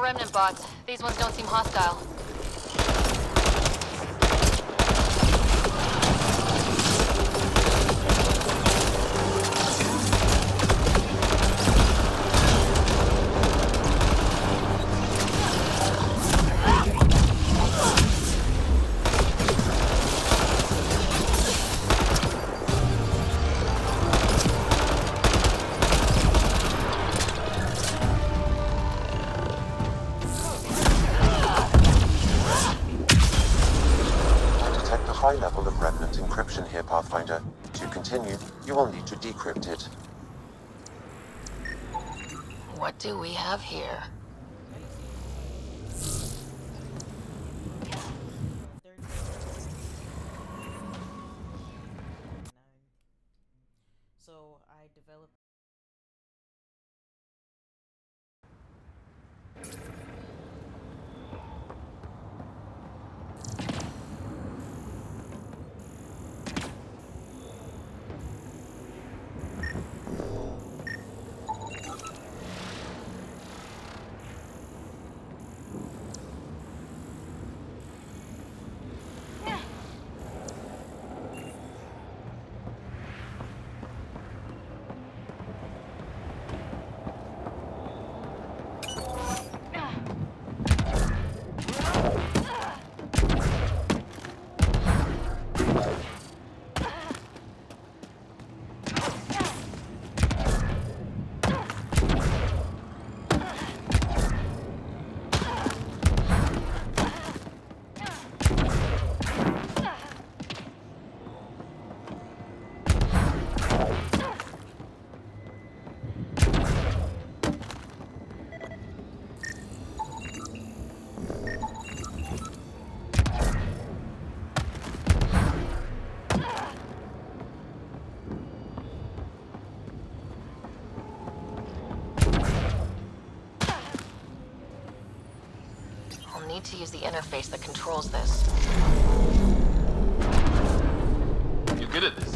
remnant bots. These ones don't seem hostile. High level of remnant encryption here, Pathfinder. To continue, you will need to decrypt it. What do we have here? So I developed I'll need to use the interface that controls this. You're good at this.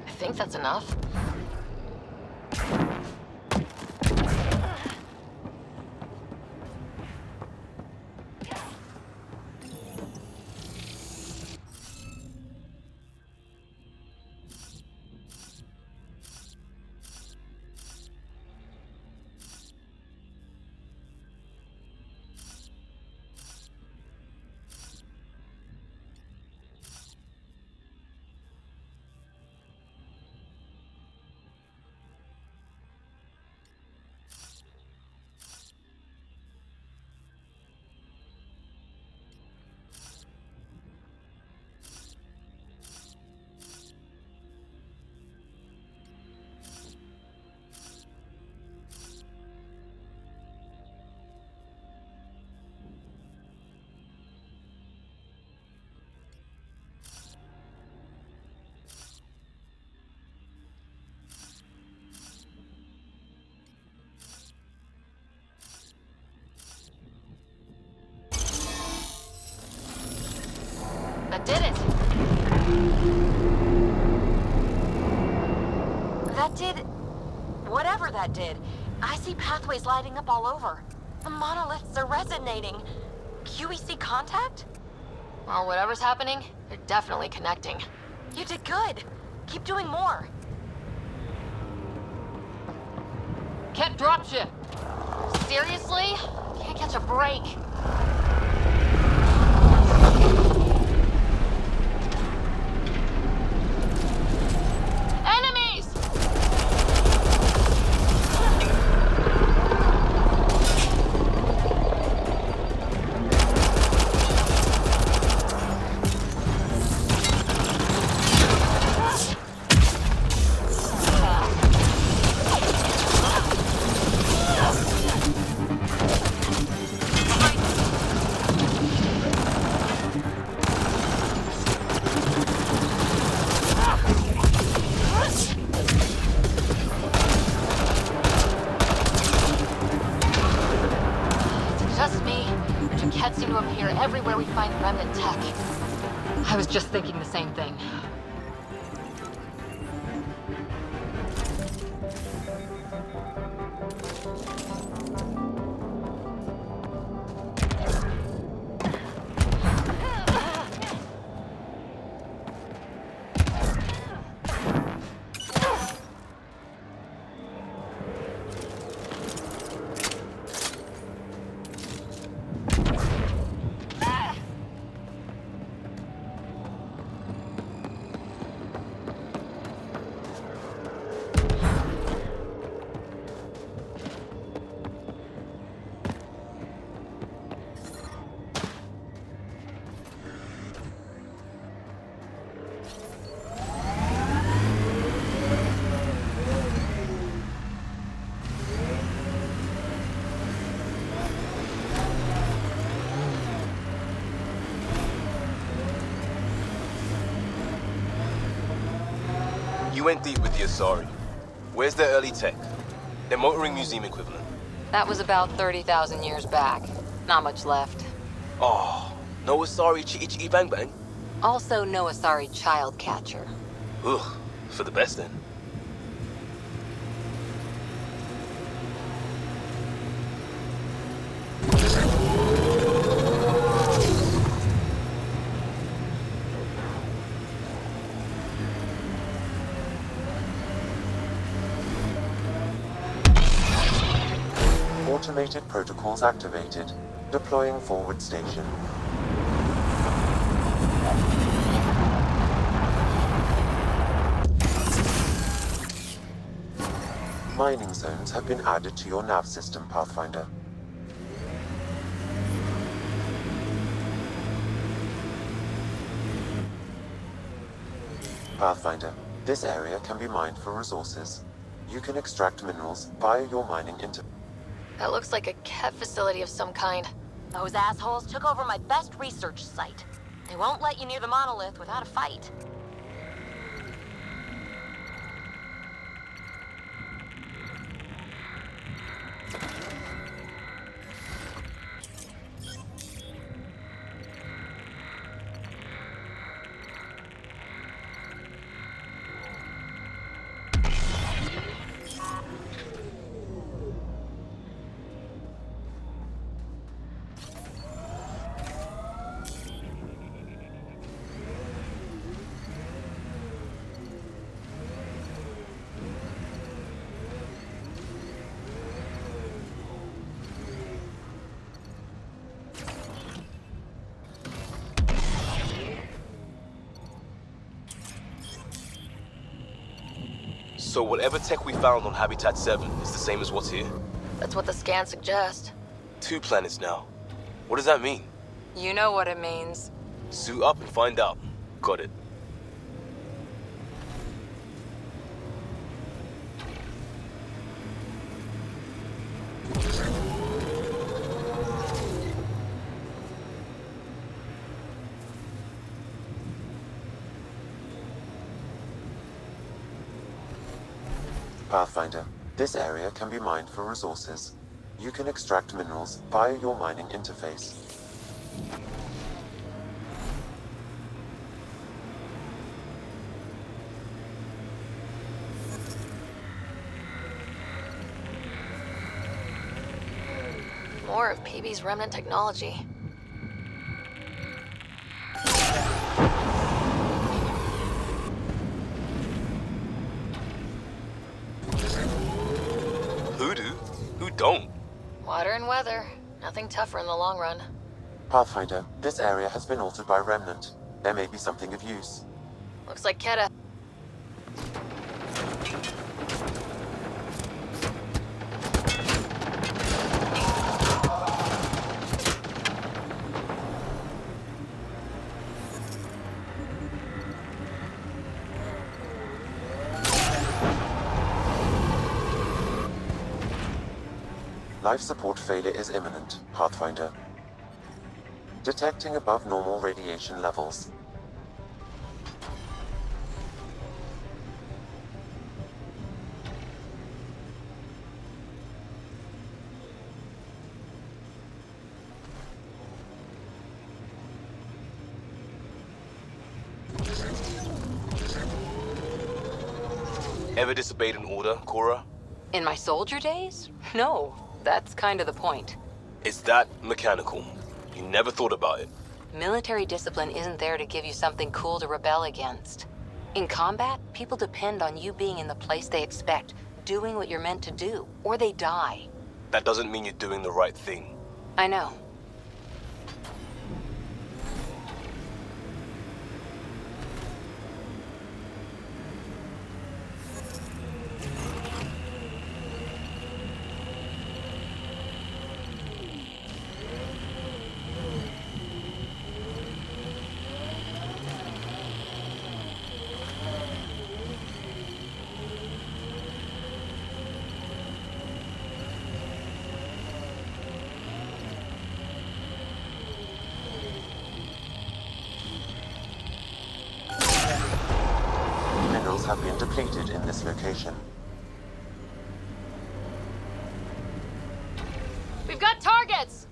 I think that's enough. That did it! That did... whatever that did. I see pathways lighting up all over. The monoliths are resonating. QEC contact? Well, whatever's happening, they're definitely connecting. You did good. Keep doing more. Can't dropship. Seriously? Can't catch a break. Enemies! me. Jaquettes seem to appear everywhere we find remnant tech. I was just thinking the same thing. You went deep with the Asari. Where's their early tech? Their motoring museum equivalent. That was about 30,000 years back. Not much left. Oh, no Asari chitty chitty bang bang? Also no Asari child catcher. Ugh, for the best then. Automated protocols activated. Deploying forward station. Mining zones have been added to your nav system, Pathfinder. Pathfinder, this area can be mined for resources. You can extract minerals via your mining interface. That looks like a Kev facility of some kind. Those assholes took over my best research site. They won't let you near the monolith without a fight. So whatever tech we found on Habitat 7 is the same as what's here? That's what the scans suggest. 2 planets now. What does that mean? You know what it means. Suit up and find out. Got it. Pathfinder, this area can be mined for resources. You can extract minerals via your mining interface. More of PB's remnant technology. Who do? Who don't? Water and weather. Nothing tougher in the long run. Pathfinder, this area has been altered by Remnant. There may be something of use. Looks like Keta. Life support failure is imminent, Pathfinder. Detecting above normal radiation levels. Ever disobeyed an order, Cora? In my soldier days? No, that's kind of the point. It's that mechanical. You never thought about it. Military discipline isn't there to give you something cool to rebel against. In combat, people depend on you being in the place they expect, doing what you're meant to do, or they die. That doesn't mean you're doing the right thing. I know. Minerals have been depleted in this location. We've got targets!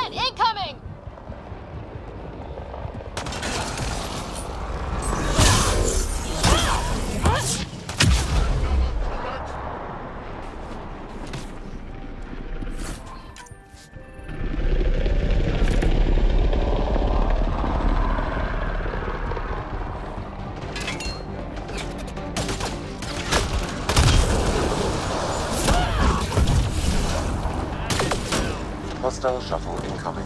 Incoming! Hostile shuttle incoming.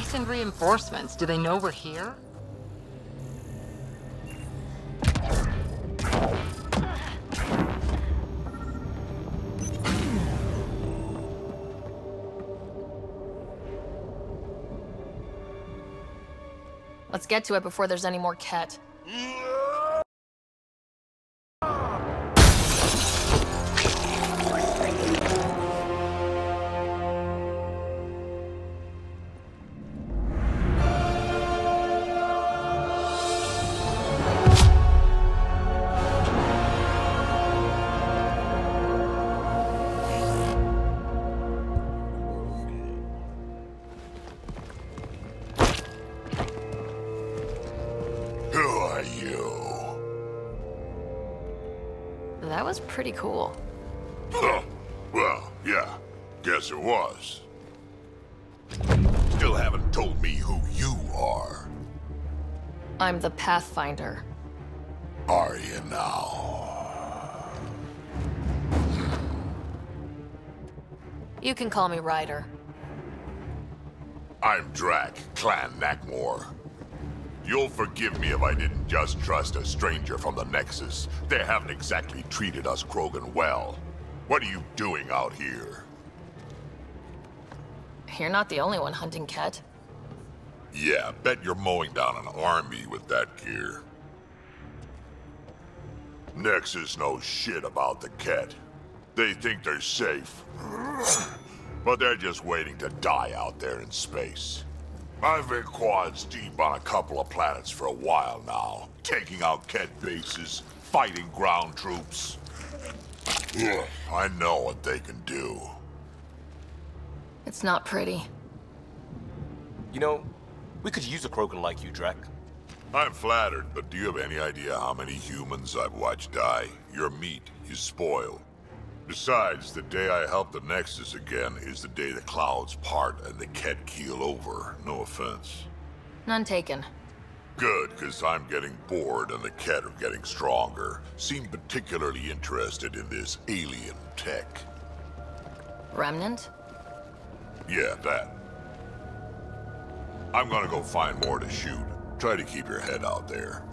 Send reinforcements. Do they know we're here? Let's get to it before there's any more Ket. That was pretty cool. Huh. Well, yeah. Guess it was. Still haven't told me who you are. I'm the Pathfinder. Are you now? You can call me Ryder. I'm Drac, Clan Nakmor. You'll forgive me if I didn't just trust a stranger from the Nexus. They haven't exactly treated us Krogan well. What are you doing out here? You're not the only one hunting Ket. Yeah, bet you're mowing down an army with that gear. Nexus knows shit about the Ket. They think they're safe. But they're just waiting to die out there in space. I've been quads deep on a couple of planets for a while now, taking out Ket bases, fighting ground troops. Ugh, I know what they can do. It's not pretty. You know, we could use a Krogan like you, Drac. I'm flattered, but do you have any idea how many humans I've watched die? Your meat is spoiled. Besides, the day I help the Nexus again is the day the clouds part and the Ket keel over. No offense. None taken. Good, because I'm getting bored and the Ket are getting stronger. Seem particularly interested in this alien tech. Remnant? Yeah, that. I'm gonna go find more to shoot. Try to keep your head out there.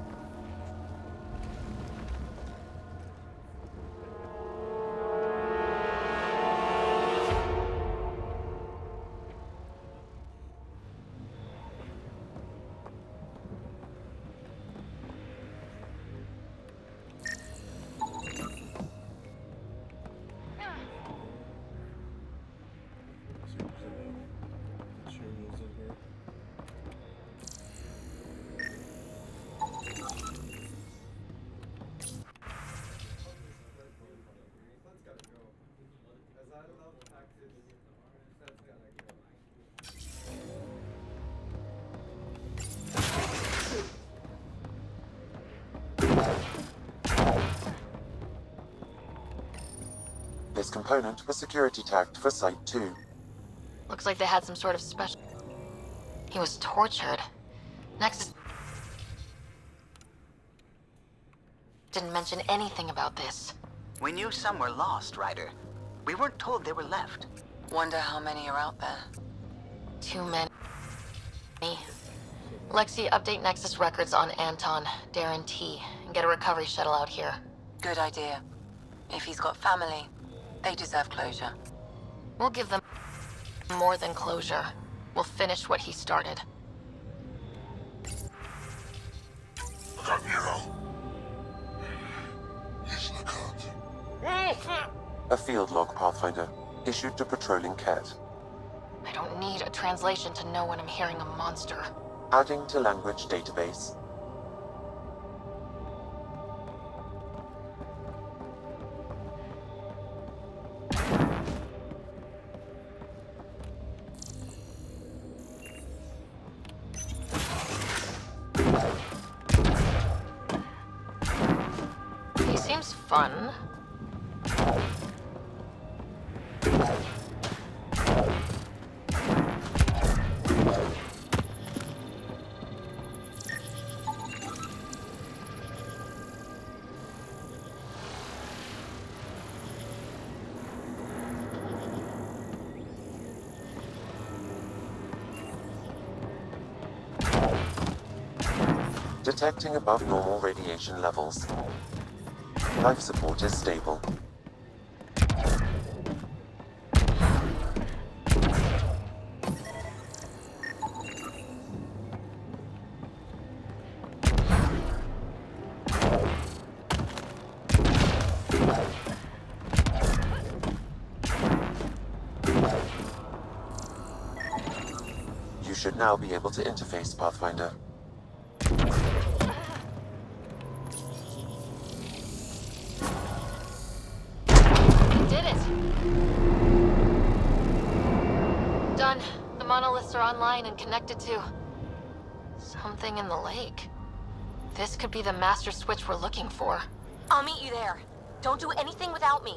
This component was security tagged for Site 2. Looks like they had some sort of special... He was tortured. Nexus... didn't mention anything about this. We knew some were lost, Ryder. We weren't told they were left. Wonder how many are out there. Too many. Lexi, update Nexus records on Anton, Darren T, and get a recovery shuttle out here. Good idea. If he's got family, they deserve closure. We'll give them more than closure. We'll finish what he started. A field log, Pathfinder, issued to patrolling Ket. I don't need a translation to know when I'm hearing a monster. Adding to language database. He seems fun. Detecting above normal radiation levels. Life support is stable. should now be able to interface, Pathfinder. Did it! Done. The monoliths are online and connected to something in the lake. This could be the master switch we're looking for. I'll meet you there. Don't do anything without me.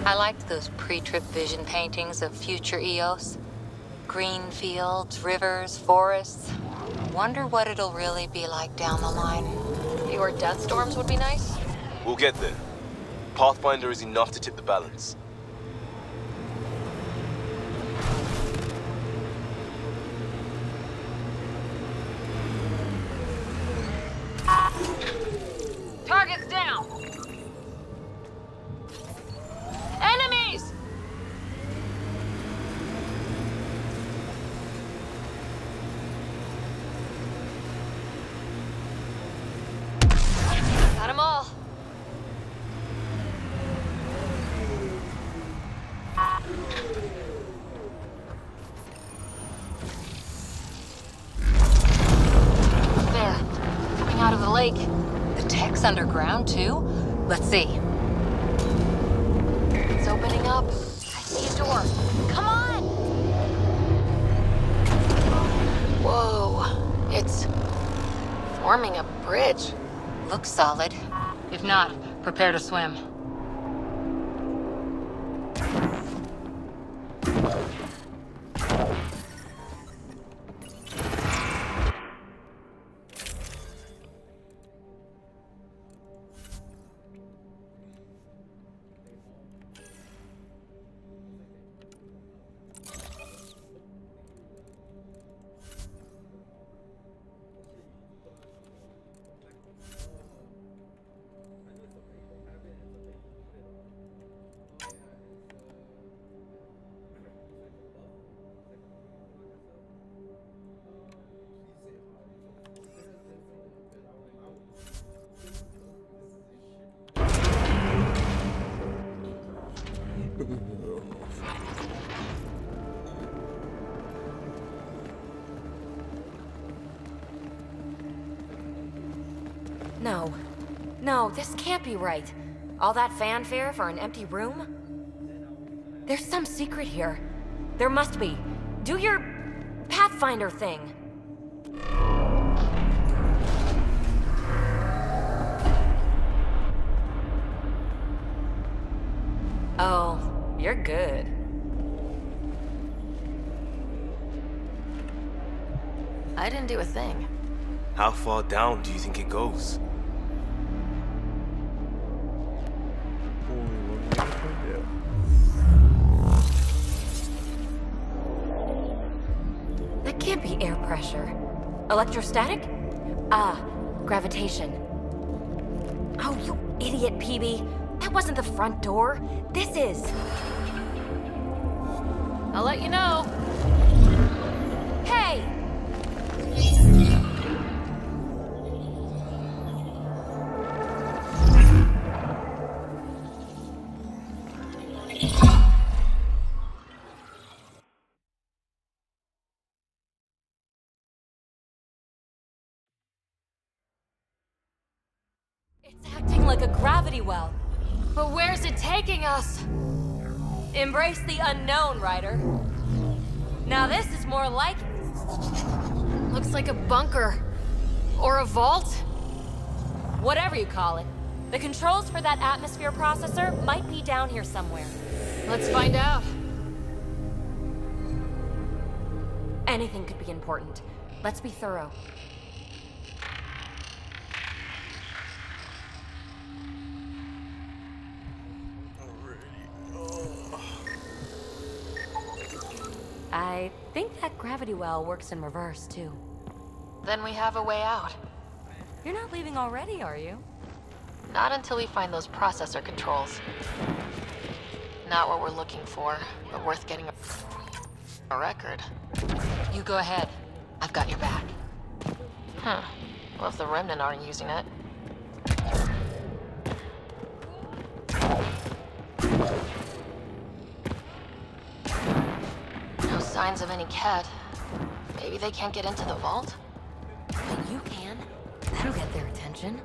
I liked those pre-trip vision paintings of future Eos. Green fields, rivers, forests. Wonder what it'll really be like down the line. Fewer death storms would be nice. We'll get there. Pathfinder is enough to tip the balance. Target's down! Enemies! Got 'em all. There. Coming out of the lake. The tech's underground, too? Let's see. It's opening up. I see a door. Come on! Whoa. It's forming a bridge. Looks solid. If not, prepare to swim. No. No, this can't be right. All that fanfare for an empty room? There's some secret here. There must be. Do your Pathfinder thing. Oh, you're good. I didn't do a thing. How far down do you think it goes? That can't be air pressure. Electrostatic? Ah, gravitation. Oh, you idiot, PB. That wasn't the front door. This is. I'll let you know. Hey! It's acting like a gravity well. But where's it taking us? Embrace the unknown, Ryder. Now this is more like... Looks like a bunker. Or a vault. Whatever you call it. The controls for that atmosphere processor might be down here somewhere. Let's find out. Anything could be important. Let's be thorough. I think that gravity well works in reverse, too. Then we have a way out. You're not leaving already, are you? Not until we find those processor controls. Not what we're looking for, but worth getting a record. You go ahead. I've got your back. Well, if the Remnant aren't using it. No signs of any Ket. Maybe they can't get into the vault? But you can. That'll get their attention.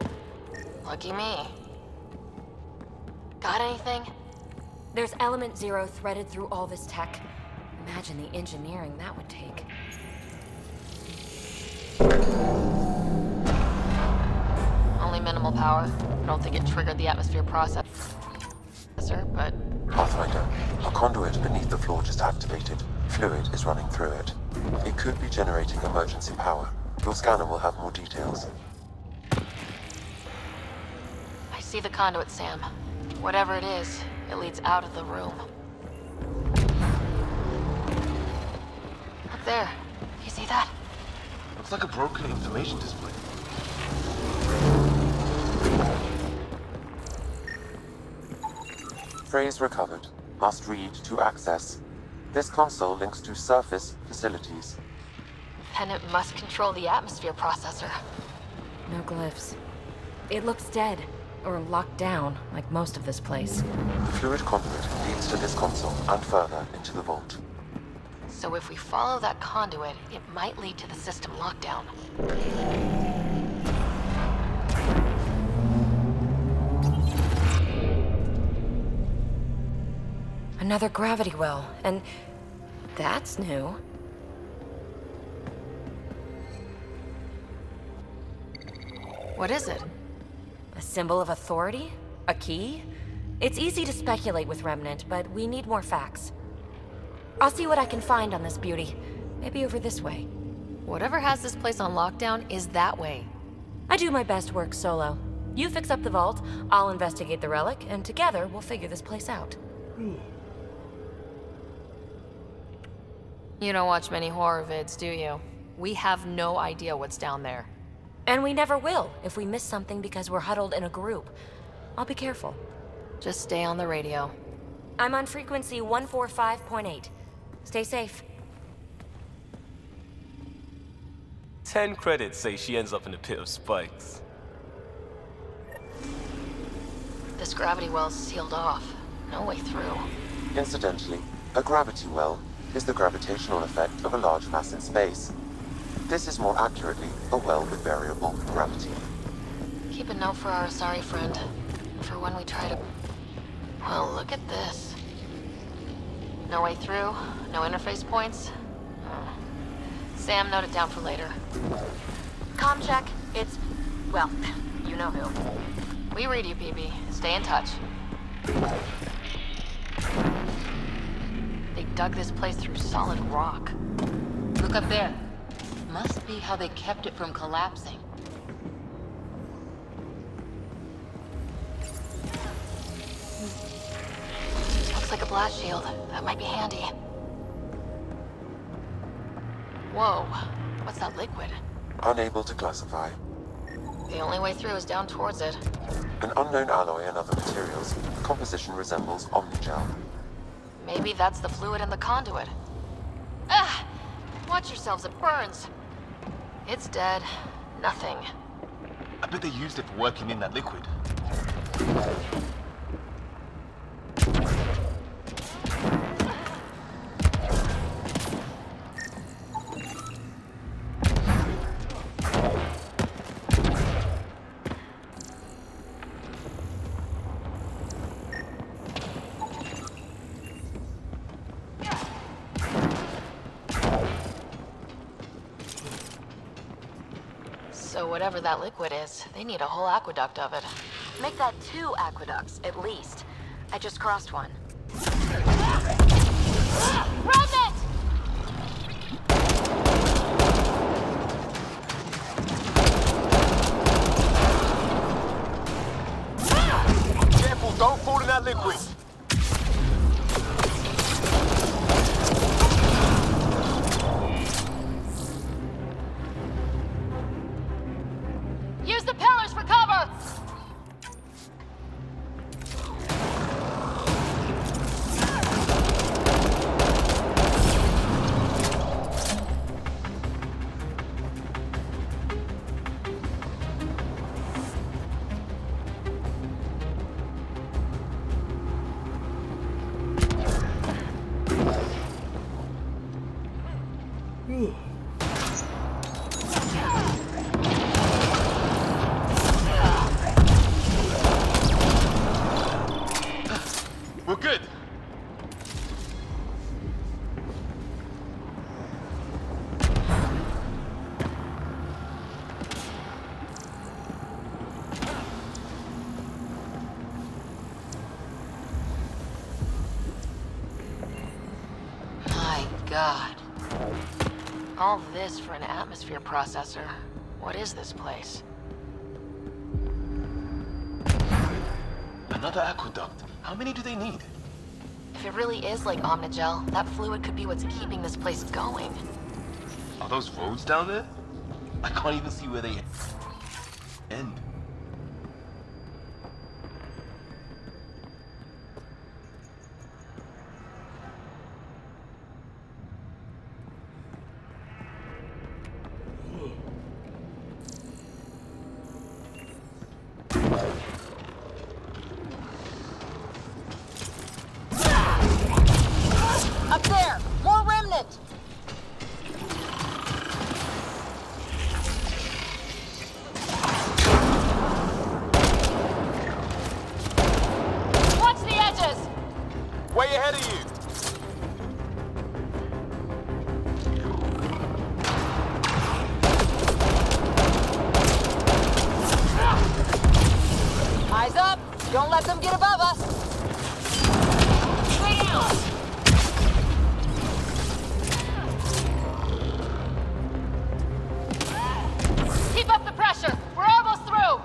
Lucky me. Got anything? There's Element Zero threaded through all this tech. Imagine the engineering that would take. Only minimal power. I don't think it triggered the atmosphere processor, but... Pathfinder, a conduit beneath the floor just activated. Fluid is running through it. It could be generating emergency power. Your scanner will have more details. I see the conduit, Sam. Whatever it is, it leads out of the room. Up there. You see that? Looks like a broken information display. Phrase recovered. Must read to access. This console links to surface facilities. Then it must control the atmosphere processor. No glyphs. It looks dead. Or locked down, like most of this place. The fluid conduit leads to this console and further into the vault. So if we follow that conduit, it might lead to the system lockdown. Another gravity well, and that's new. What is it? A symbol of authority? A key? It's easy to speculate with Remnant, but we need more facts. I'll see what I can find on this beauty. Maybe over this way. Whatever has this place on lockdown is that way. I do my best work solo. You fix up the vault, I'll investigate the relic, and together we'll figure this place out. You don't watch many horror vids, do you? We have no idea what's down there. And we never will if we miss something because we're huddled in a group. I'll be careful. Just stay on the radio. I'm on frequency 145.8. Stay safe. 10 credits say she ends up in a pit of spikes. This gravity well's sealed off. No way through. Incidentally, a gravity well is the gravitational effect of a large mass in space. This is more accurately a well with variable gravity. Keep a note for our sorry friend. For when we try to... Well, look at this. No way through, no interface points. Sam, note it down for later. Comm check. It's... well, you know who. We read you, PB. Stay in touch. They dug this place through solid rock. Look up there. Must be how they kept it from collapsing. Looks like a blast shield. That might be handy. Whoa. What's that liquid? Unable to classify. The only way through is down towards it. An unknown alloy and other materials. The composition resembles omnigel. Maybe that's the fluid in the conduit. Ah! Watch yourselves, it burns. It's dead. Nothing. I bet they used it for working in that liquid. So whatever that liquid is, they need a whole aqueduct of it. Make that 2 aqueducts, at least. I just crossed one. Remnant! Careful, don't fall in that liquid. Use the pillars for cover! We're good. My God. All this for an atmosphere processor. What is this place? Another aqueduct. How many do they need? If it really is like Omnigel, that fluid could be what's keeping this place going. Are those roads down there? I can't even see where they end. Up there! More remnant! Watch the edges! Way ahead of you. Eyes up! Don't let them get above us! Stay down! Keep up the pressure! We're almost through!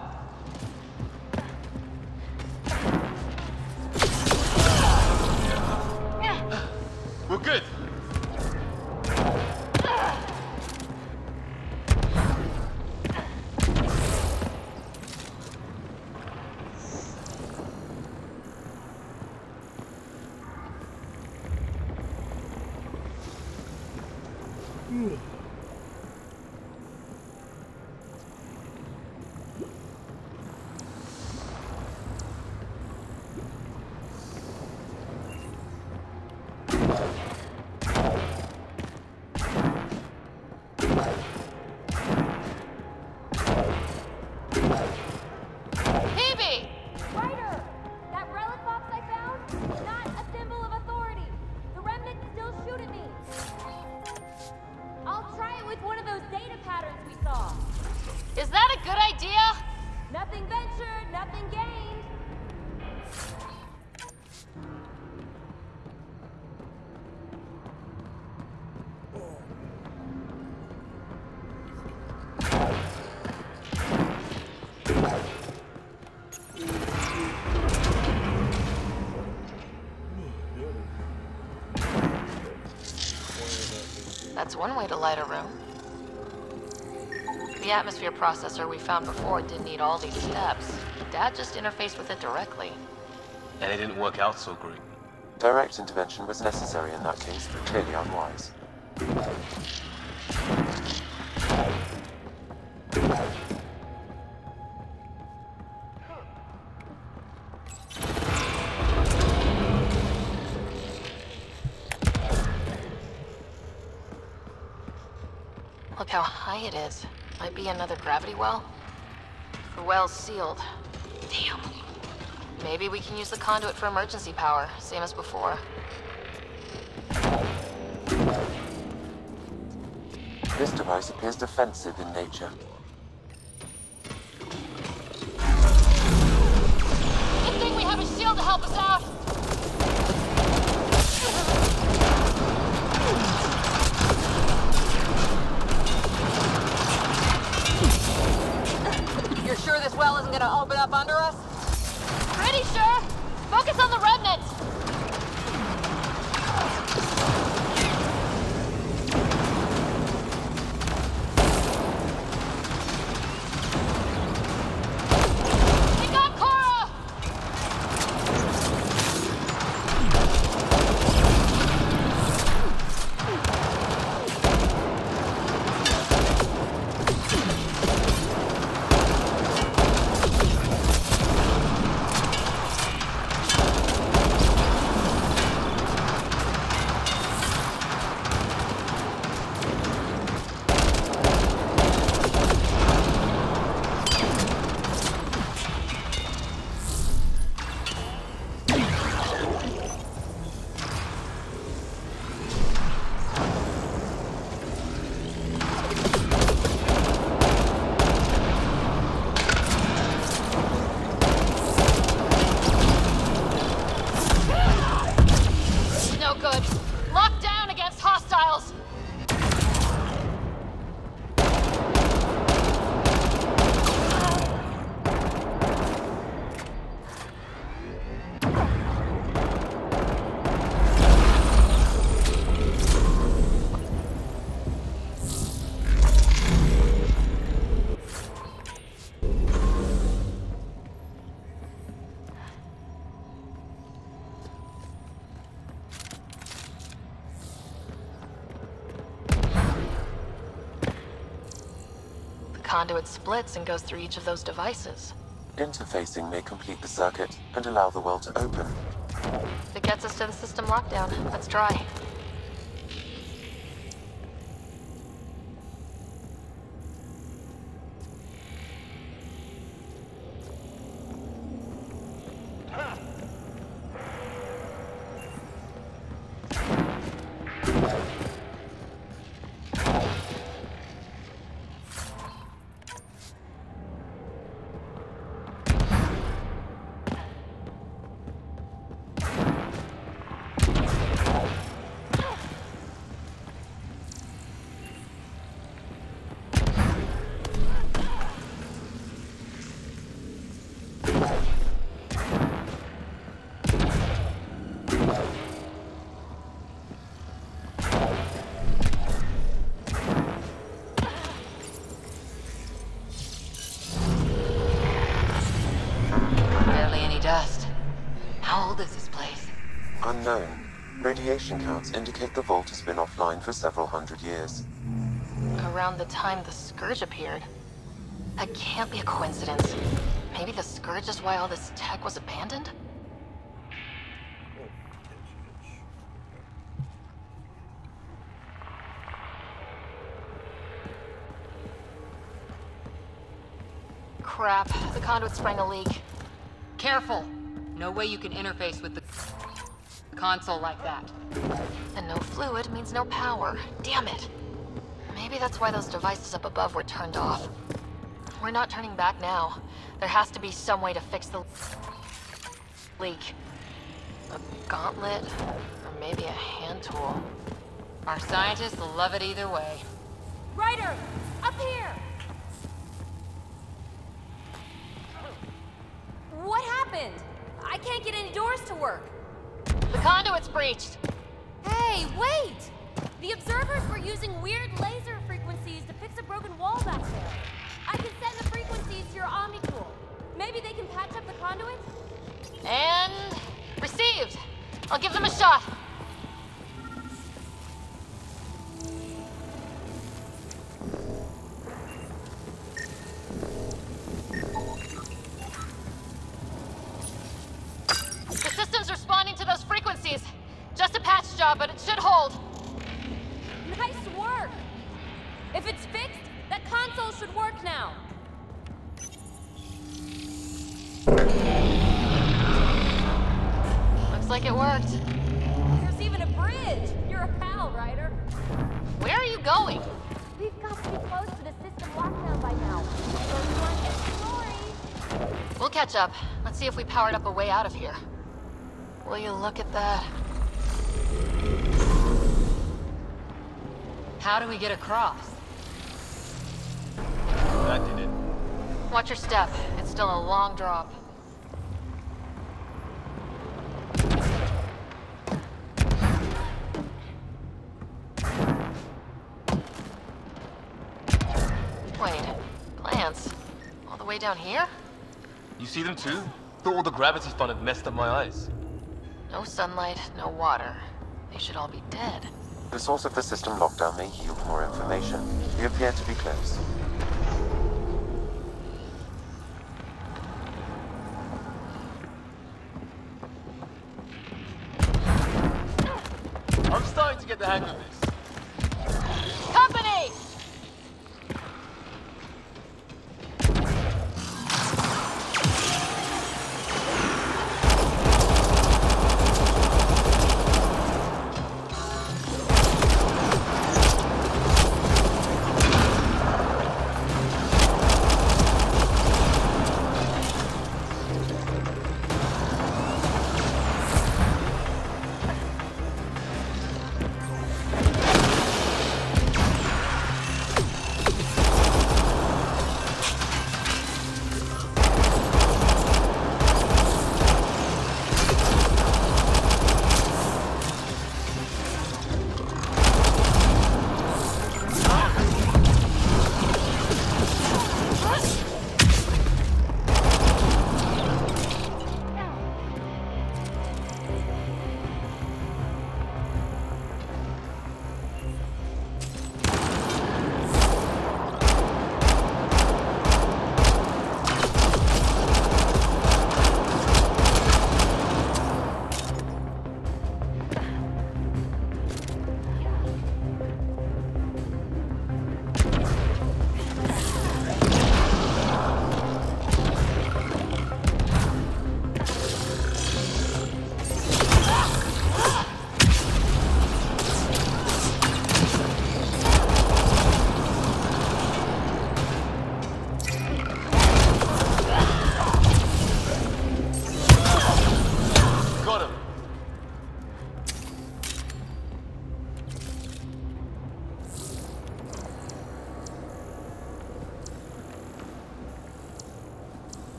We're good. Hebe! Ryder! That relic box I found? Not a symbol of authority. The remnants still shoot at me. I'll try it with one of those data patterns we saw. Is that a good idea? Nothing ventured, nothing gained. That's one way to light a room. The atmosphere processor we found before didn't need all these steps. Dad just interfaced with it directly. And it didn't work out so great. Direct intervention was necessary in that case, but clearly unwise. Look how high it is. Might be another gravity well. The well's sealed. Damn. Maybe we can use the conduit for emergency power, same as before. This device appears defensive in nature. enemy shield to help us out! You're sure this well isn't gonna open up under us? Pretty sure! Focus on the remnants! We got Cora! No good. Locked down against hostiles. The conduit splits and goes through each of those devices. Interfacing may complete the circuit and allow the well to open. If it gets us to the system lockdown, let's try. Barely any dust. How old is this place? Unknown. Radiation counts indicate the vault has been offline for several hundred years. Around the time the Scourge appeared. That can't be a coincidence. Maybe the Scourge is why all this tech was abandoned? Crap, the conduit sprang a leak. Careful! No way you can interface with the console like that. And no fluid means no power. Damn it. Maybe that's why those devices up above were turned off. We're not turning back now. There has to be some way to fix the leak. A gauntlet, or maybe a hand tool. Our scientists will love it either way. Ryder! Up here! What happened? I can't get any doors to work. The conduit's breached. Hey, wait! The observers were using weird laser frequencies to fix a broken wall back there. I can send the frequencies to your Omni tool. Maybe they can patch up the conduit? And received. I'll give them a shot. The system's responding to those frequencies. Just a patch job, but it should hold. Nice work! If it's fixed, that console should work now. Looks like it worked. There's even a bridge. You're a pal, Ryder. Where are you going? We've got to be close to the system lockdown by now. So you want to get the story? We'll catch up. Let's see see if we powered up a way out of here. Will you look at that? How do we get across? That did it. Watch your step. It's still a long drop. Wait, plants? All the way down here? You see them too? Thought all the gravity fun had messed up my eyes. No sunlight, no water. They should all be dead. The source of the system lockdown may yield more information. We appear to be close. I'm starting to get the hang of this. Company!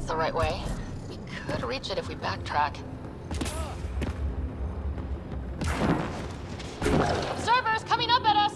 The right way. We could reach it if we backtrack. Observers coming up at us!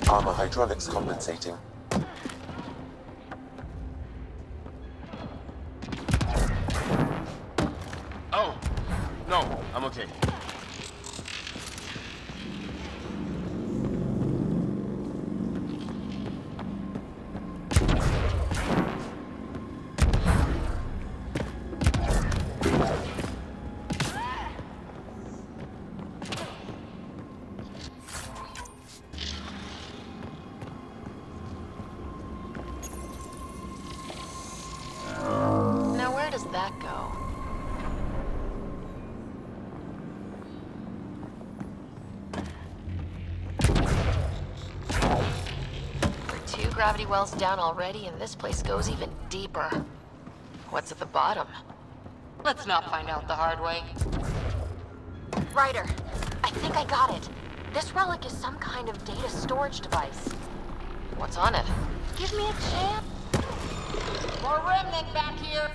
Armor hydraulics compensating. Oh, no, I'm okay. Now where does that go? We're 2 gravity wells down already, and this place goes even deeper. What's at the bottom? Let's not find out the hard way. Ryder, I think I got it. This relic is some kind of data storage device. What's on it? Give me a chance. More remnant back here!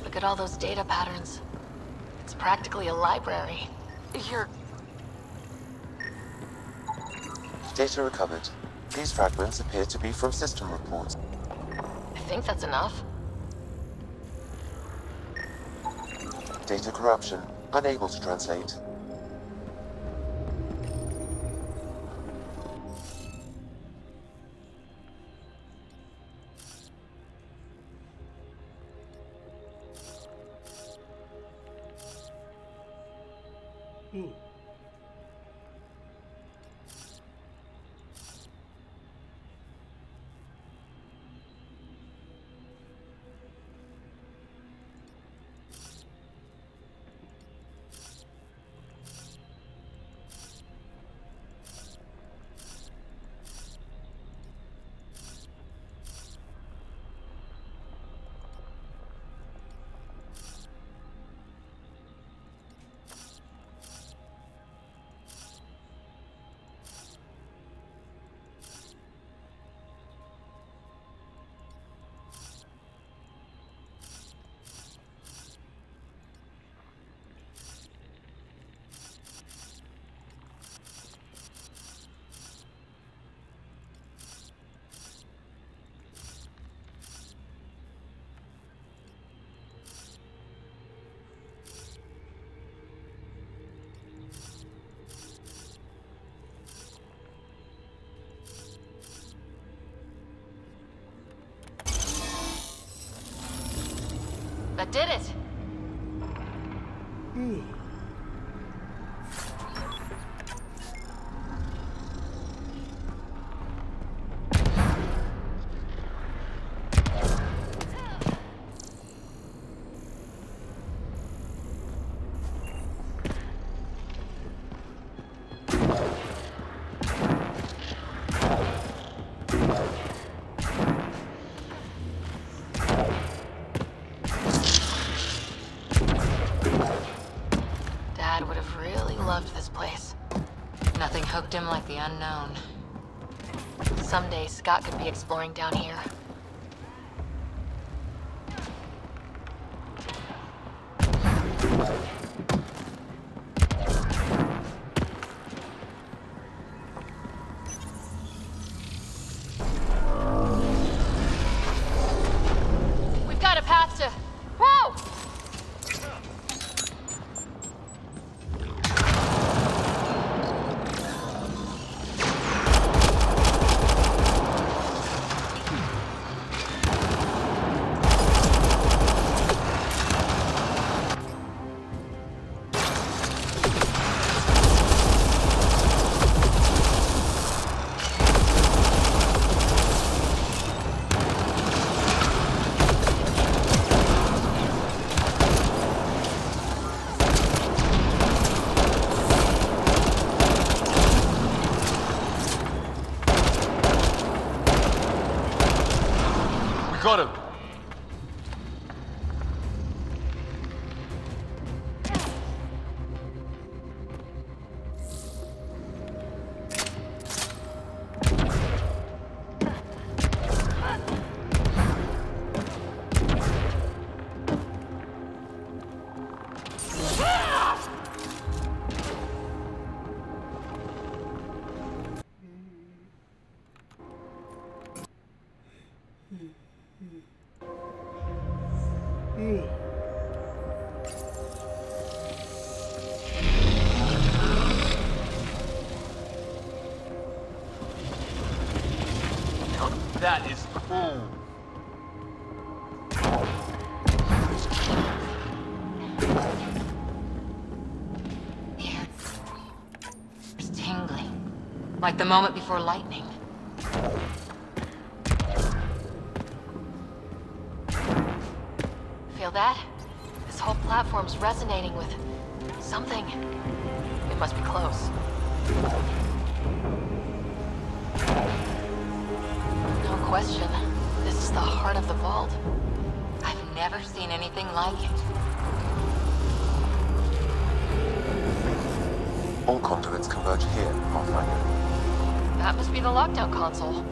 Look at all those data patterns. It's practically a library. Data recovered. These fragments appear to be from system reports. I think that's enough. Data corruption. Unable to translate. That did it! Dad would have really loved this place. Nothing hooked him like the unknown. Someday Scott could be exploring down here. We've got a path to... Whoa! Got him. That is cool. The air is tingling, like the moment before lightning. Feel that? This whole platform's resonating with something. It must be close. No question. This is the heart of the vault. I've never seen anything like it. All conduits converge here, Pathfinder. That must be the lockdown console.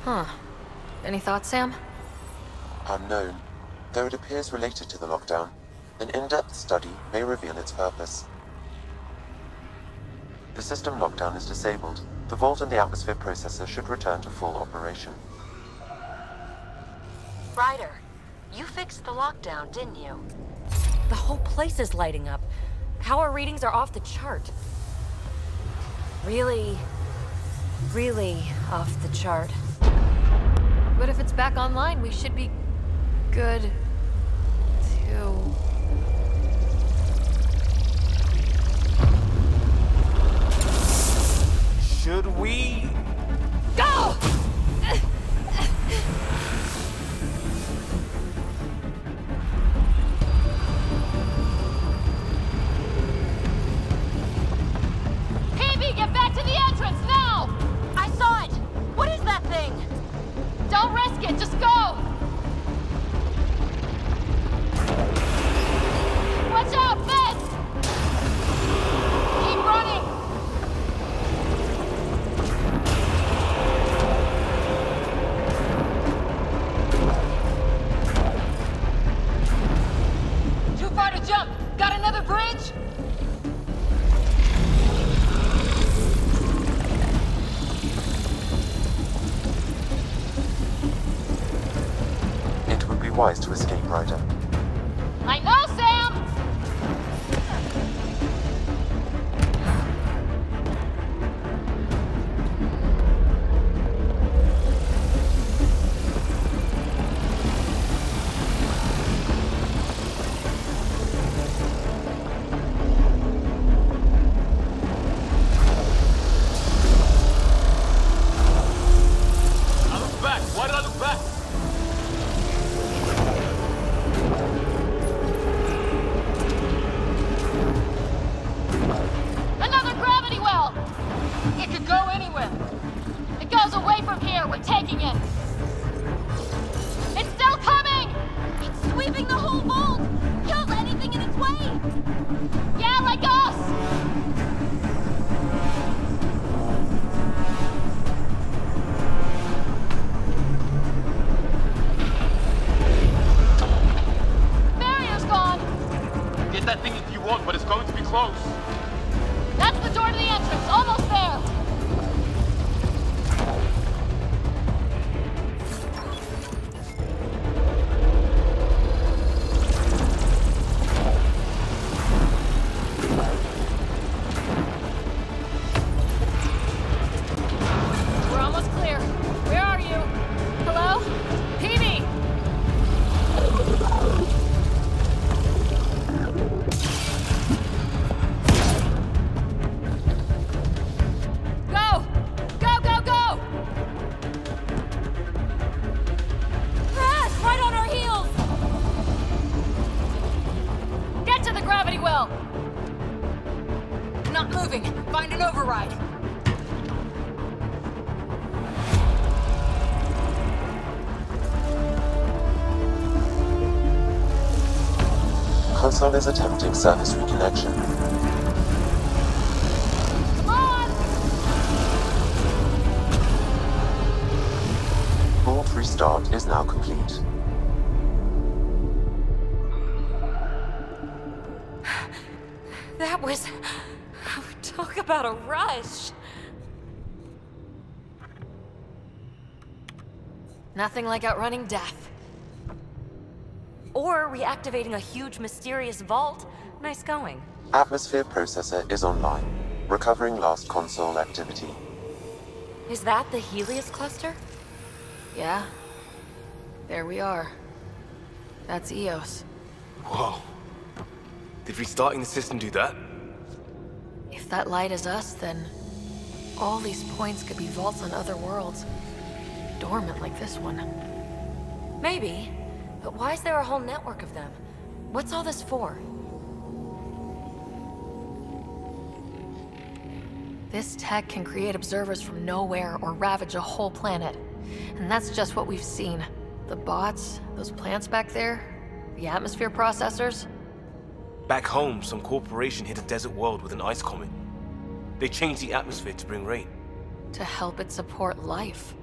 Huh. Any thoughts, Sam? Unknown. Though it appears related to the lockdown, an in-depth study may reveal its purpose. The system lockdown is disabled. The vault and the atmosphere processor should return to full operation. Ryder, you fixed the lockdown, didn't you? The whole place is lighting up. Power readings are off the chart. Really off the chart. But if it's back online, we should be good too. Should we? Go! PB, get back to the entrance now! I saw it! What is that thing? Don't risk it, just go! Watch out, fence! Keep running! Too far to jump! Got another bridge? It would be wise to escape, Ryder. I know, Sam! I look back. Why did I look back? Another gravity well! It could go anywhere. It goes away from here. We're taking it. It's still coming! It's sweeping the whole vault! Kills anything in its way! Yeah, like us! Barrier's gone! Get that thing if you want, but it's going to be close. That's the door to the entrance. Almost there. moving. Find an override. Console is attempting service reconnection. Come on! Board restart is now complete. That was... Talk about a rush. Nothing like outrunning death. Or reactivating a huge mysterious vault. Nice going. Atmosphere processor is online, recovering last console activity. Is that the Helios cluster? Yeah. There we are. That's Eos. Whoa. Did restarting the system do that? If that light is us, then all these points could be vaults on other worlds. Dormant like this one. Maybe. But why is there a whole network of them? What's all this for? This tech can create observers from nowhere or ravage a whole planet. And that's just what we've seen. The bots, those plants back there, the atmosphere processors. Back home, some corporation hit a desert world with an ice comet. They changed the atmosphere to bring rain. To help it support life.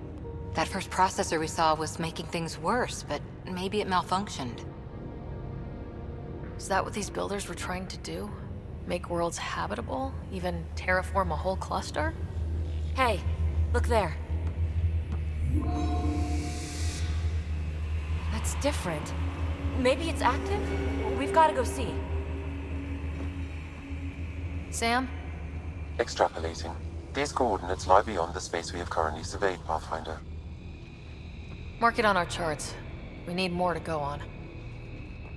That first processor we saw was making things worse, but maybe it malfunctioned. Is that what these builders were trying to do? Make worlds habitable? Even terraform a whole cluster? Hey, look there. That's different. Maybe it's active? We've got to go see. Sam? Extrapolating. These coordinates lie beyond the space we have currently surveyed, Pathfinder. Mark it on our charts. We need more to go on.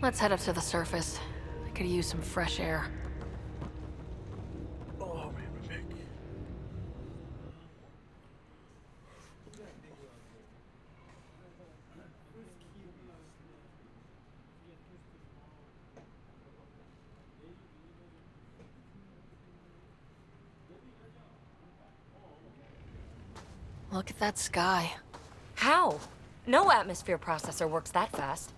Let's head up to the surface. I could use some fresh air. Look at that sky. How? No atmosphere processor works that fast.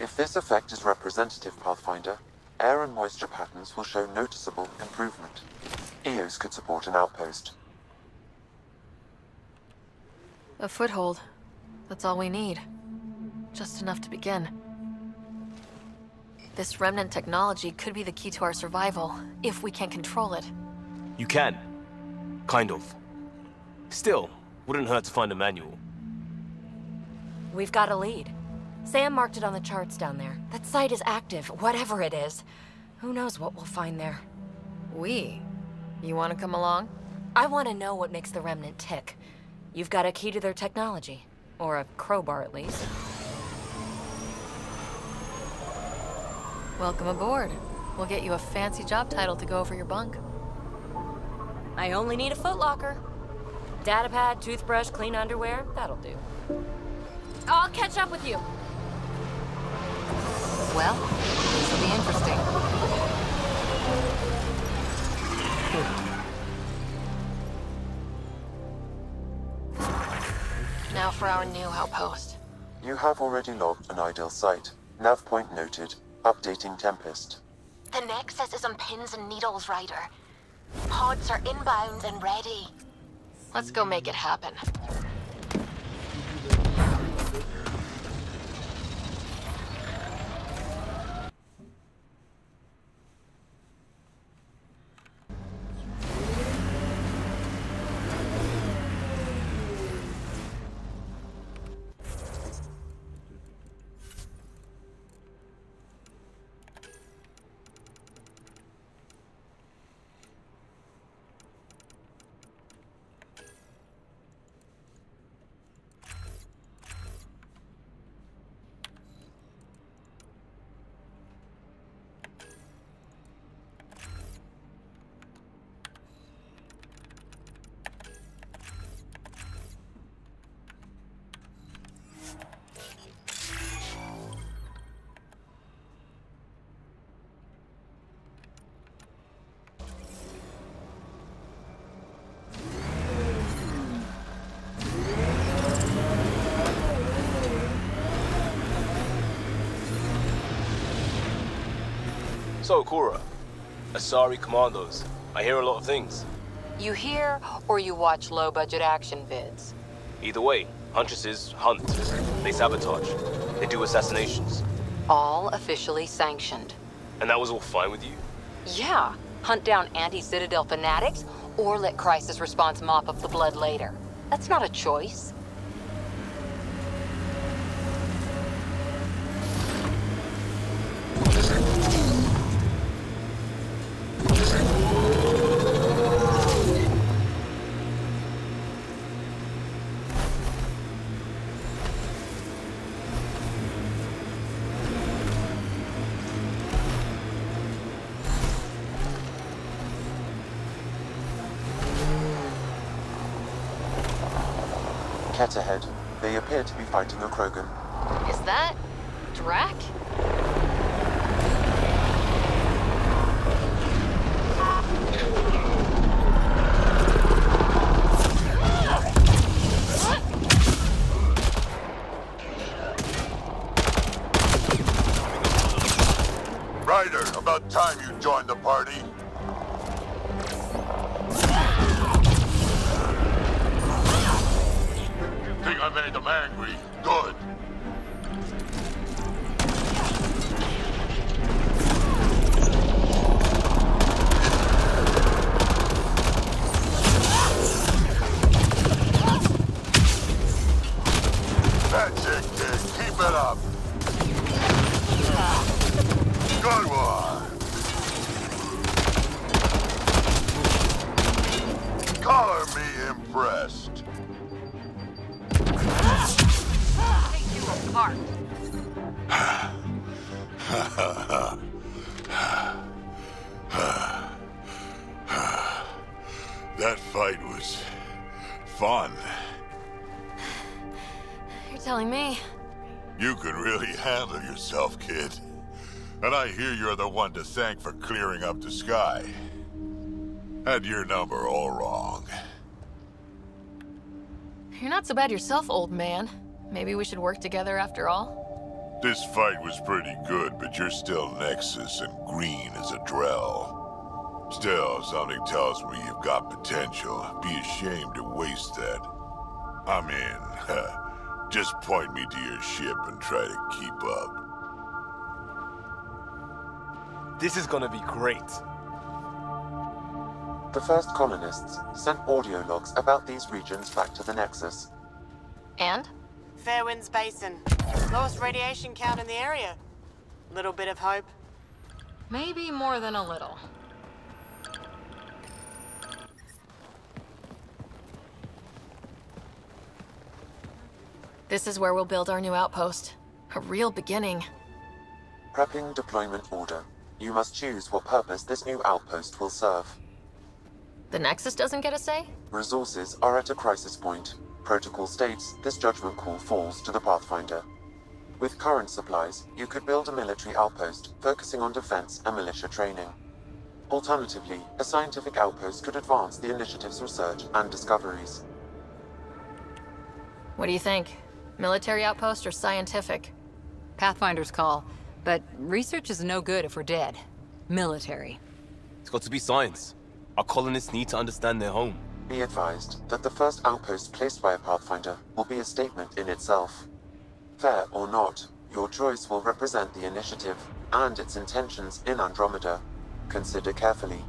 If this effect is representative, Pathfinder, air and moisture patterns will show noticeable improvement. Eos could support an outpost. A foothold. That's all we need. Just enough to begin. This remnant technology could be the key to our survival, if we can control it. You can. Kind of. Still, wouldn't hurt to find a manual. We've got a lead. Sam marked it on the charts down there. That site is active, whatever it is. Who knows what we'll find there. We? You want to come along? I want to know what makes the Remnant tick. You've got a key to their technology. Or a crowbar, at least. Welcome aboard. We'll get you a fancy job title to go over your bunk. I only need a footlocker. Datapad, toothbrush, clean underwear, that'll do. I'll catch up with you. Well, this will be interesting. Now for our new outpost. You have already logged an ideal site. Nav point noted. Updating Tempest. The Nexus is on pins and needles, Ryder. Pods are inbound and ready. Let's go make it happen. So, Cora, Asari Commandos. I hear a lot of things. You hear or you watch low-budget action vids? Either way, Huntresses hunt. They sabotage. They do assassinations. All officially sanctioned. And that was all fine with you? Yeah. Hunt down anti-Citadel fanatics, or let crisis response mop up the blood later. That's not a choice. Ket ahead. They appear to be fighting a Krogan. Is that... Drac? Ryder, about time you joined the party. Think I made them angry. Good. That's it, kid. Keep it up. Good one. Color me impressed. Take you apart. That fight was fun. You're telling me. You can really handle yourself, kid. And I hear you're the one to thank for clearing up the sky. Had your number all wrong. You're not so bad yourself, old man. Maybe we should work together after all? This fight was pretty good, but you're still Nexus and green as a Drell. Still, something tells me you've got potential. Be ashamed to waste that. I'm in. Just point me to your ship and try to keep up. This is gonna be great. The first colonists sent audio logs about these regions back to the Nexus. And? Fairwinds Basin. Lowest radiation count in the area. Little bit of hope. Maybe more than a little. This is where we'll build our new outpost. A real beginning. Prepping deployment order. You must choose what purpose this new outpost will serve. The Nexus doesn't get a say? Resources are at a crisis point. Protocol states this judgment call falls to the Pathfinder. With current supplies, you could build a military outpost focusing on defense and militia training. Alternatively, a scientific outpost could advance the initiative's research and discoveries. What do you think? Military outpost or scientific? Pathfinder's call, but research is no good if we're dead. Military. It's got to be science. Our colonists need to understand their home. Be advised that the first outpost placed by a Pathfinder will be a statement in itself. Fair or not, your choice will represent the initiative and its intentions in Andromeda. Consider carefully.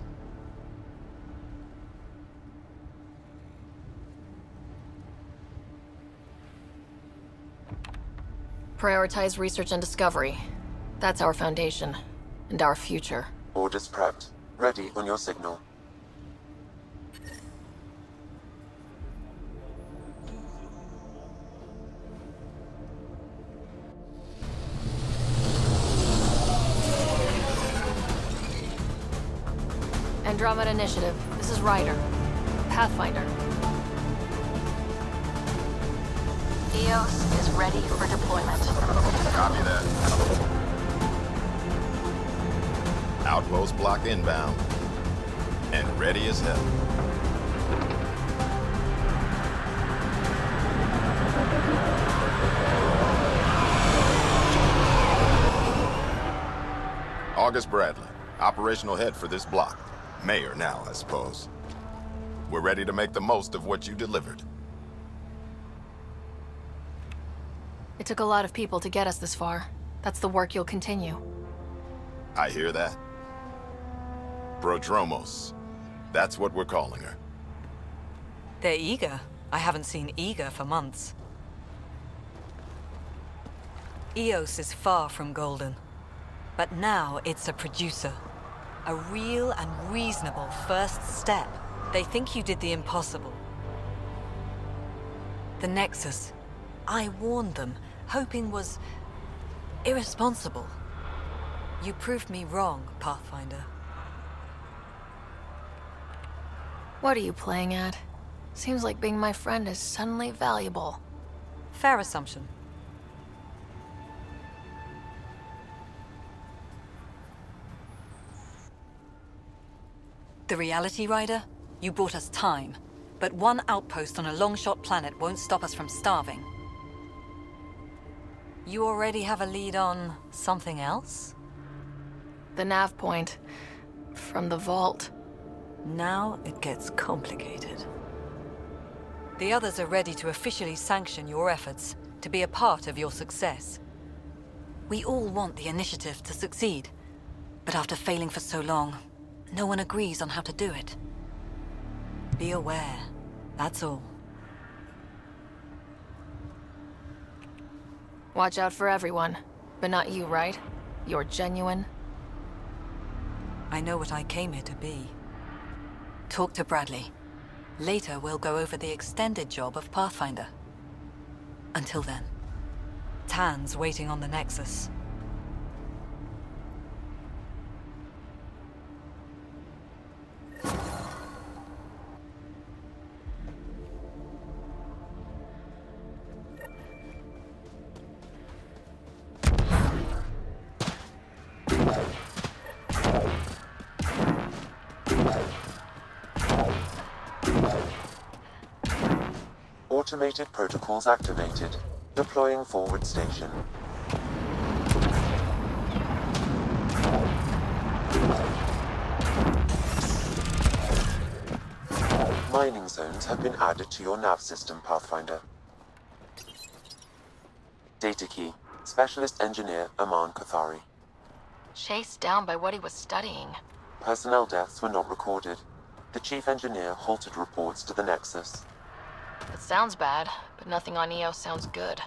Prioritize research and discovery. That's our foundation. And our future. Orders prepped. Ready on your signal. Andromeda Initiative. This is Ryder. Pathfinder. EOS is ready for deployment. Copy that. Outpost block inbound. And ready as hell. August Bradley. Operational head for this block. Mayor now, I suppose. We're ready to make the most of what you delivered. It took a lot of people to get us this far. That's the work you'll continue. I hear that. Prodromos. That's what we're calling her. They're eager. I haven't seen eager for months. EOS is far from golden. But now it's a producer. A real and reasonable first step. They think you did the impossible. The Nexus. I warned them, hoping was irresponsible. You proved me wrong, Pathfinder. What are you playing at? Seems like being my friend is suddenly valuable. Fair assumption. The Reality Rider? You bought us time. But one outpost on a long-shot planet won't stop us from starving. You already have a lead on something else? The nav point. From the vault. Now it gets complicated. The others are ready to officially sanction your efforts, to be a part of your success. We all want the initiative to succeed, but after failing for so long, no one agrees on how to do it. Be aware, that's all. Watch out for everyone, but not you, right? You're genuine. I know what I came here to be. Talk to Bradley. Later, we'll go over the extended job of Pathfinder. Until then, Tan's waiting on the Nexus. Automated protocols activated. Deploying forward station. Mining zones have been added to your nav system, Pathfinder. Data key. Specialist Engineer Aman Kathari. Chased down by what he was studying. Personnel deaths were not recorded. The Chief Engineer halted reports to the Nexus. It sounds bad, but nothing on EOS sounds good.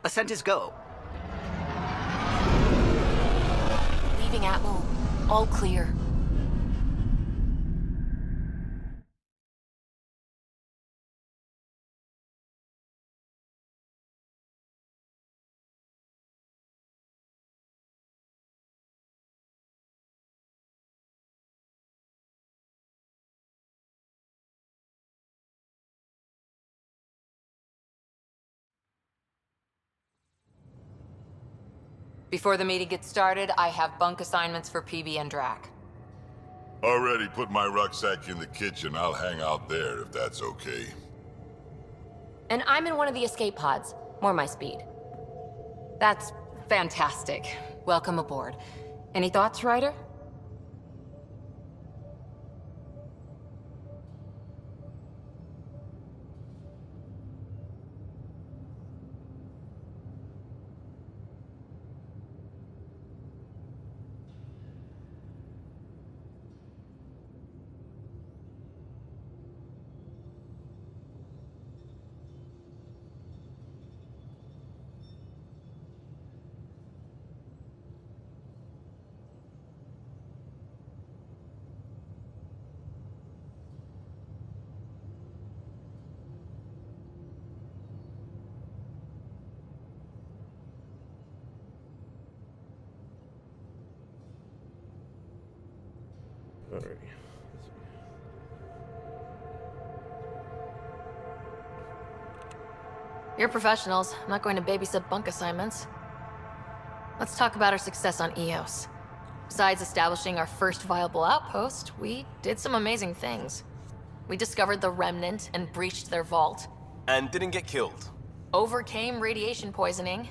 Ascent is go. Leaving Atmo. All clear. Before the meeting gets started, I have bunk assignments for PB and Drac. Already put my rucksack in the kitchen. I'll hang out there if that's okay. And I'm in one of the escape pods. More my speed. That's fantastic. Welcome aboard. Any thoughts, Ryder? Alright. You're professionals. I'm not going to babysit bunk assignments. Let's talk about our success on Eos. Besides establishing our first viable outpost, we did some amazing things. We discovered the Remnant and breached their vault. And didn't get killed. Overcame radiation poisoning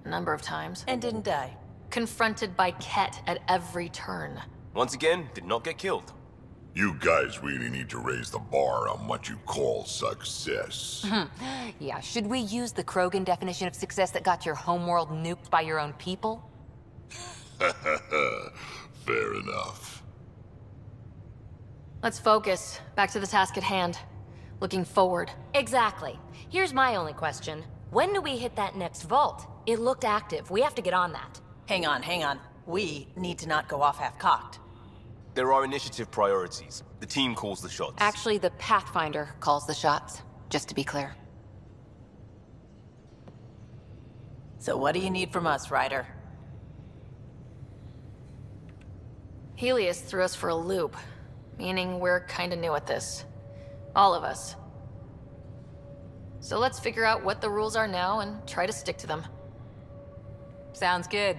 a number of times. And didn't die. Confronted by Ket at every turn. Once again, did not get killed. You guys really need to raise the bar on what you call success. Yeah, should we use the Krogan definition of success that got your homeworld nuked by your own people? Fair enough. Let's focus. Back to the task at hand. Looking forward. Exactly. Here's my only question. When do we hit that next vault? It looked active. We have to get on that. Hang on. We need to not go off half-cocked. There are initiative priorities. The team calls the shots. Actually, the Pathfinder calls the shots, just to be clear. So what do you need from us, Ryder? Helios threw us for a loop, meaning we're kinda new at this. All of us. So let's figure out what the rules are now and try to stick to them. Sounds good.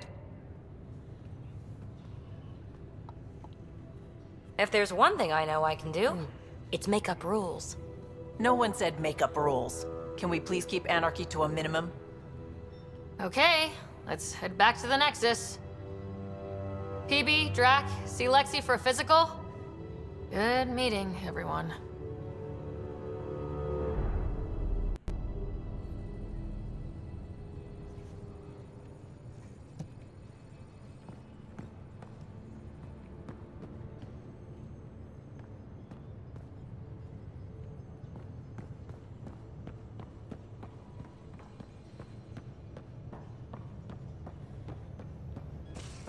If there's one thing I know I can do, it's make up rules. No one said make up rules. Can we please keep anarchy to a minimum? Okay, let's head back to the Nexus. PB, Drac, see Lexi for a physical? Good meeting, everyone.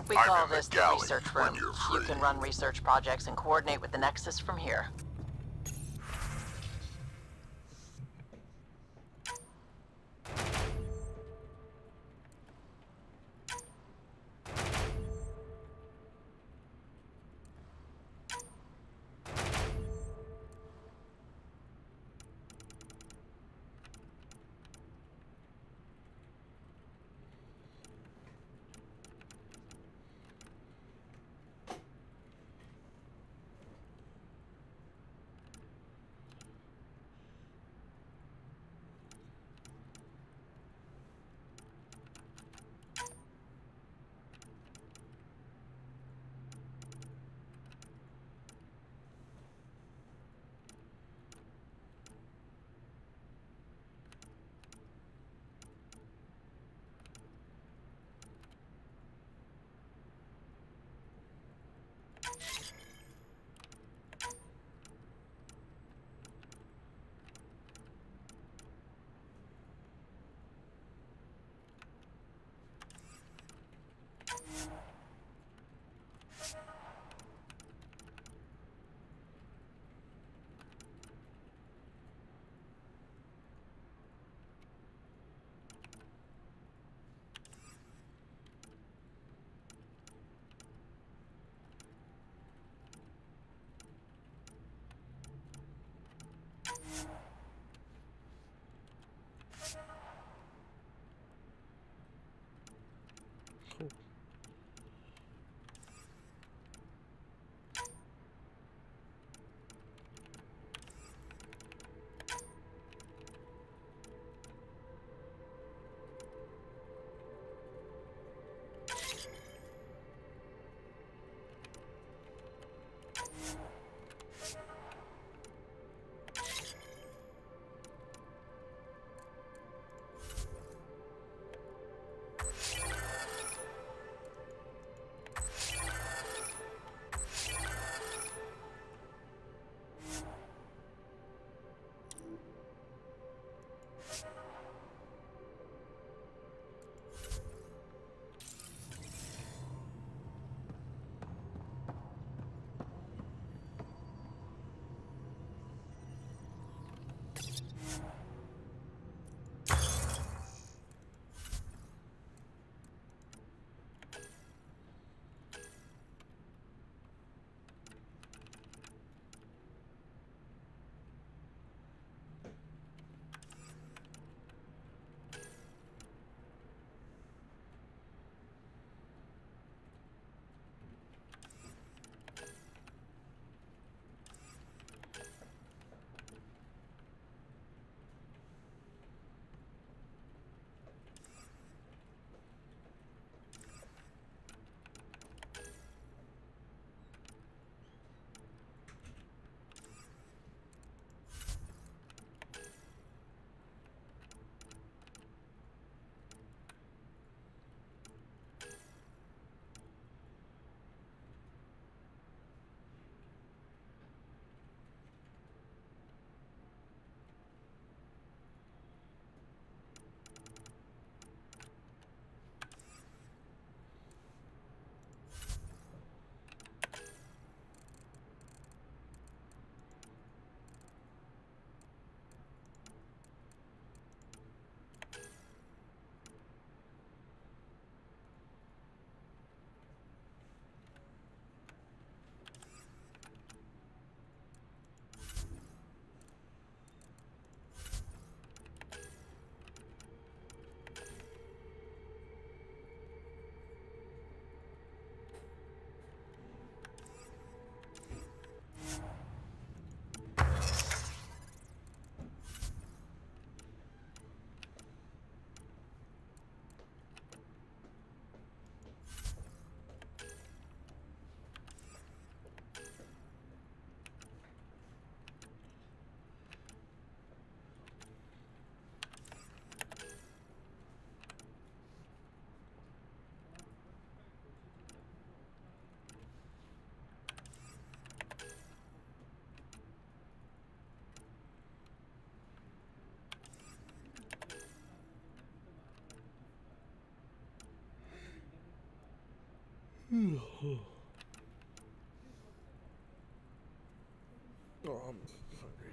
We I'm call in the this the galley research when room. you're You free. can run research projects and coordinate with the Nexus from here. Oh, I'm hungry.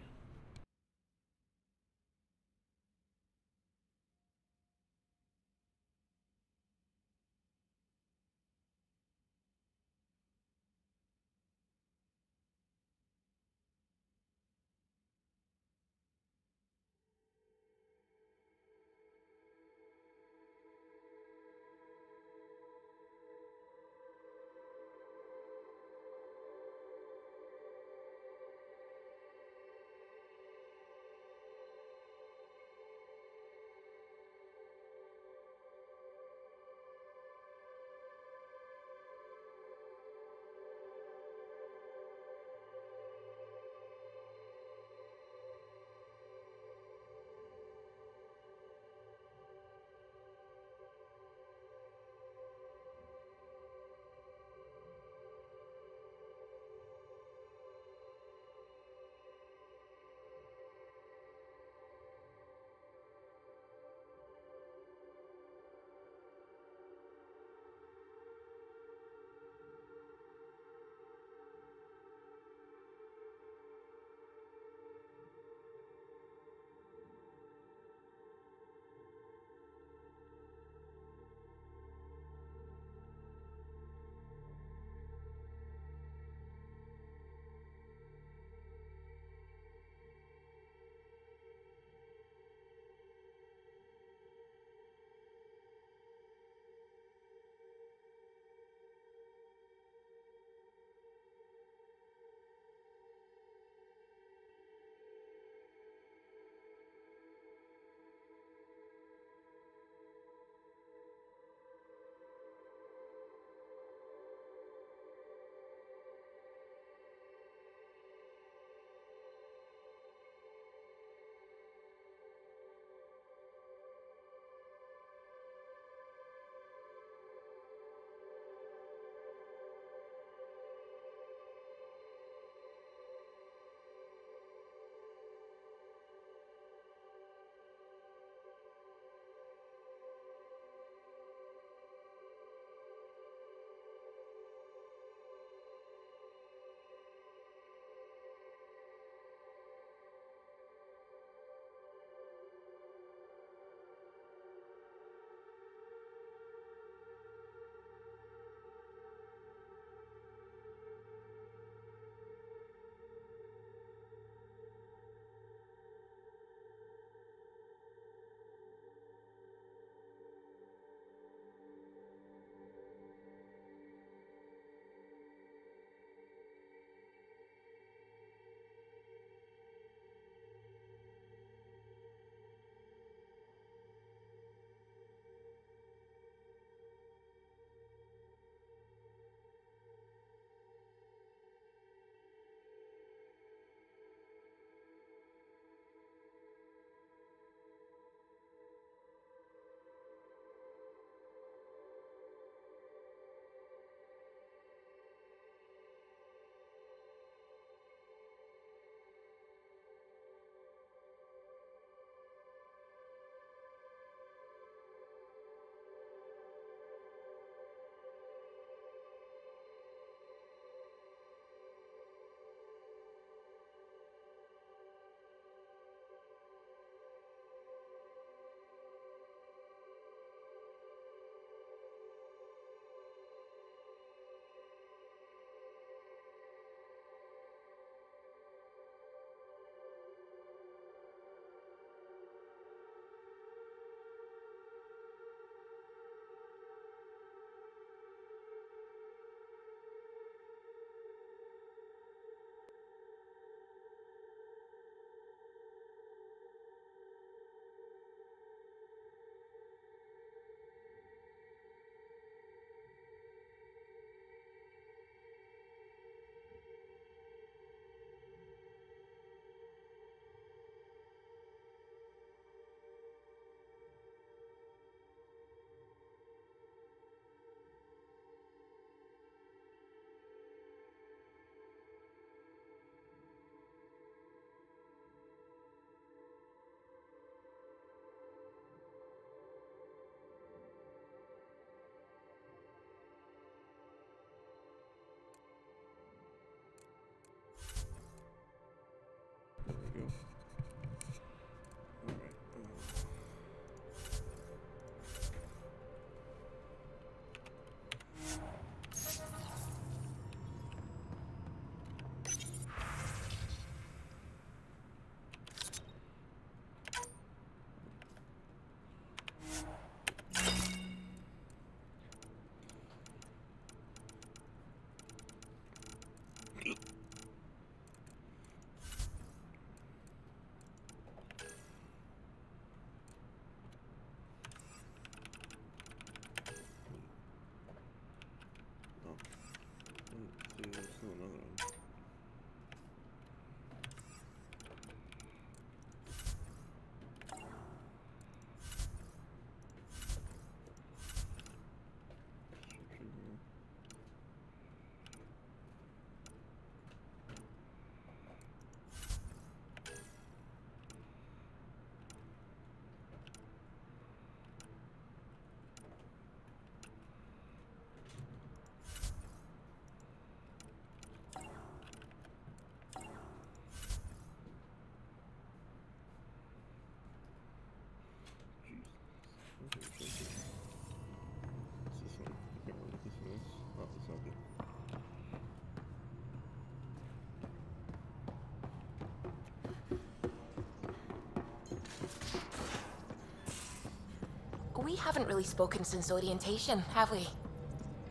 We haven't really spoken since orientation, have we?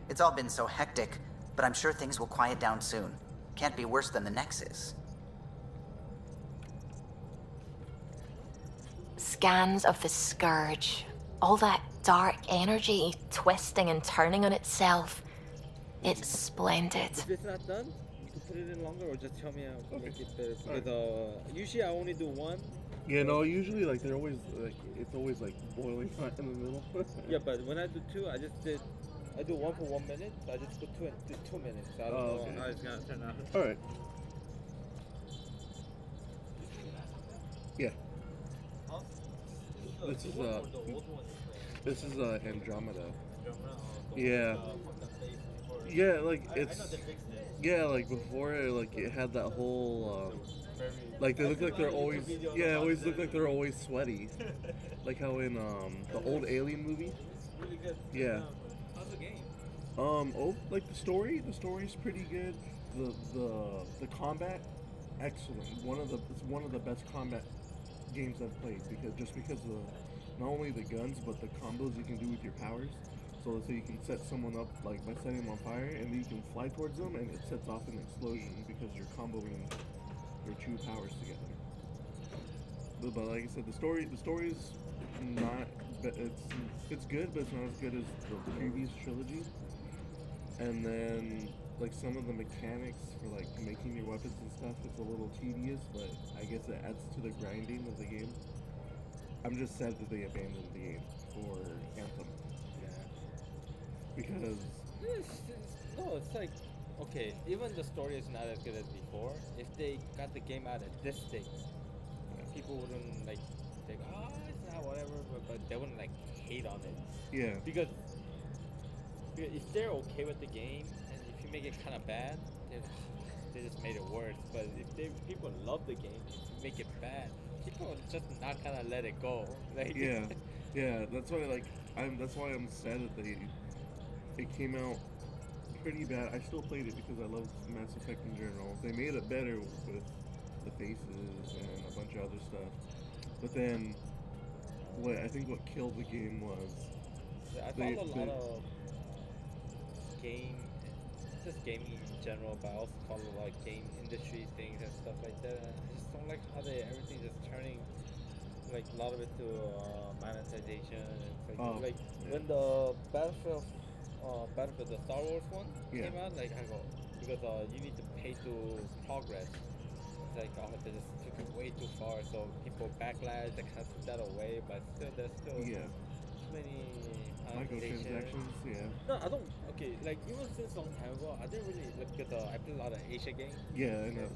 It's all been so hectic, but I'm sure things will quiet down soon. Can't be worse than the Nexus. Scans of the Scourge. All that dark energy twisting and turning on itself. It's splendid. If it's not done, you can put it in longer or just tell me I'll make it better. Because usually I only do one. Yeah, no, usually like they're always like it's always like boiling hot in the middle. Yeah, but when I do two, I do one for 1 minute, so I just put two in 2 minutes. So I don't know how it's gonna turn out. Alright. Yeah. This is Andromeda. Yeah. Yeah, like it's like before like it had that whole like they look like they're always always look like they're always sweaty. Like how in the old Alien movie. Yeah. How's the game? Like the story's pretty good. The combat, excellent. It's one of the best combat games I've played because of not only the guns but the combos you can do with your powers. So let's say you can set someone up like by setting them on fire, and then you can fly towards them, and it sets off an explosion because you're comboing your two powers together. But like I said, the story's not. It's good, but it's not as good as the previous trilogy. And then like some of the mechanics for like making your weapons and stuff, it's a little tedious, but I guess it adds to the grinding of the game. I'm just sad that they abandoned the game for Anthem. Because it's like okay, even the story is not as good as before. If they got the game out at this stage, people wouldn't like think, oh, it's not whatever, but they wouldn't like hate on it. Yeah. Because if they're okay with the game, and if you make it kind of bad, they just made it worse. But if people love the game, if you make it bad, people are just not gonna let it go. Like yeah. That's why that's why I'm sad that it came out pretty bad. I still played it because I love Mass Effect in general. They made it better with the faces and a bunch of other stuff. But then, I think what killed the game was... I found a lot of gaming in general, but I also follow a lot of game industry things and stuff like that. And I just don't like how everything's just turning, like a lot of it to monetization. And like when the Battlefield, the Star Wars one came out, like I go, because you need to pay to progress. It's like, oh, they just took it way too far, so people backlash, they kind of took that away, but still, there's still too many microtransactions, No, I don't, okay, like, even since a long time ago, I didn't really look at I played a lot of Asia games. Yeah, I know.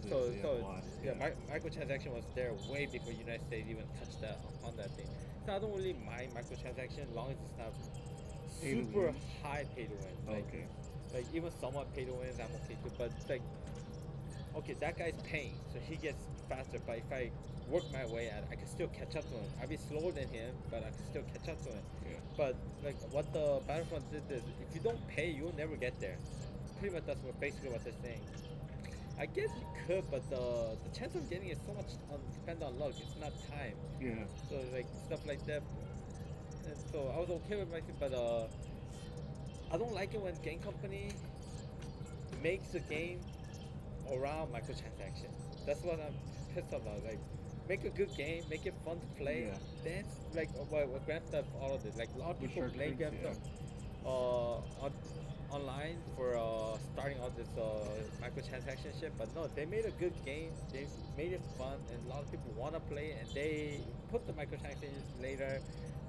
Microtransaction was there way before United States even touched that on that thing. So I don't really mind microtransaction as long as it's not super high pay to win. Like even somewhat pay to win, I'm okay too. But like, okay, that guy's paying, so he gets faster. But if I work my way at it, I can still catch up to him. I'll be slower than him, but I can still catch up to him. But like what the Battlefront did is, if you don't pay, you'll never get there. Pretty much that's basically what they're saying. I guess you could, but the chance of getting it so much depend on luck. It's not time. Yeah. So like stuff like that. And so I was okay with my thing, but I don't like it when game company makes a game around microtransactions. That's what I'm pissed about. Like, make a good game, make it fun to play. That's like what Grand Theft Auto did. Like a lot of people play Grand Theft online for starting out this microtransaction shit, but no, they made a good game. They made it fun, and a lot of people want to play, and they put the microtransactions later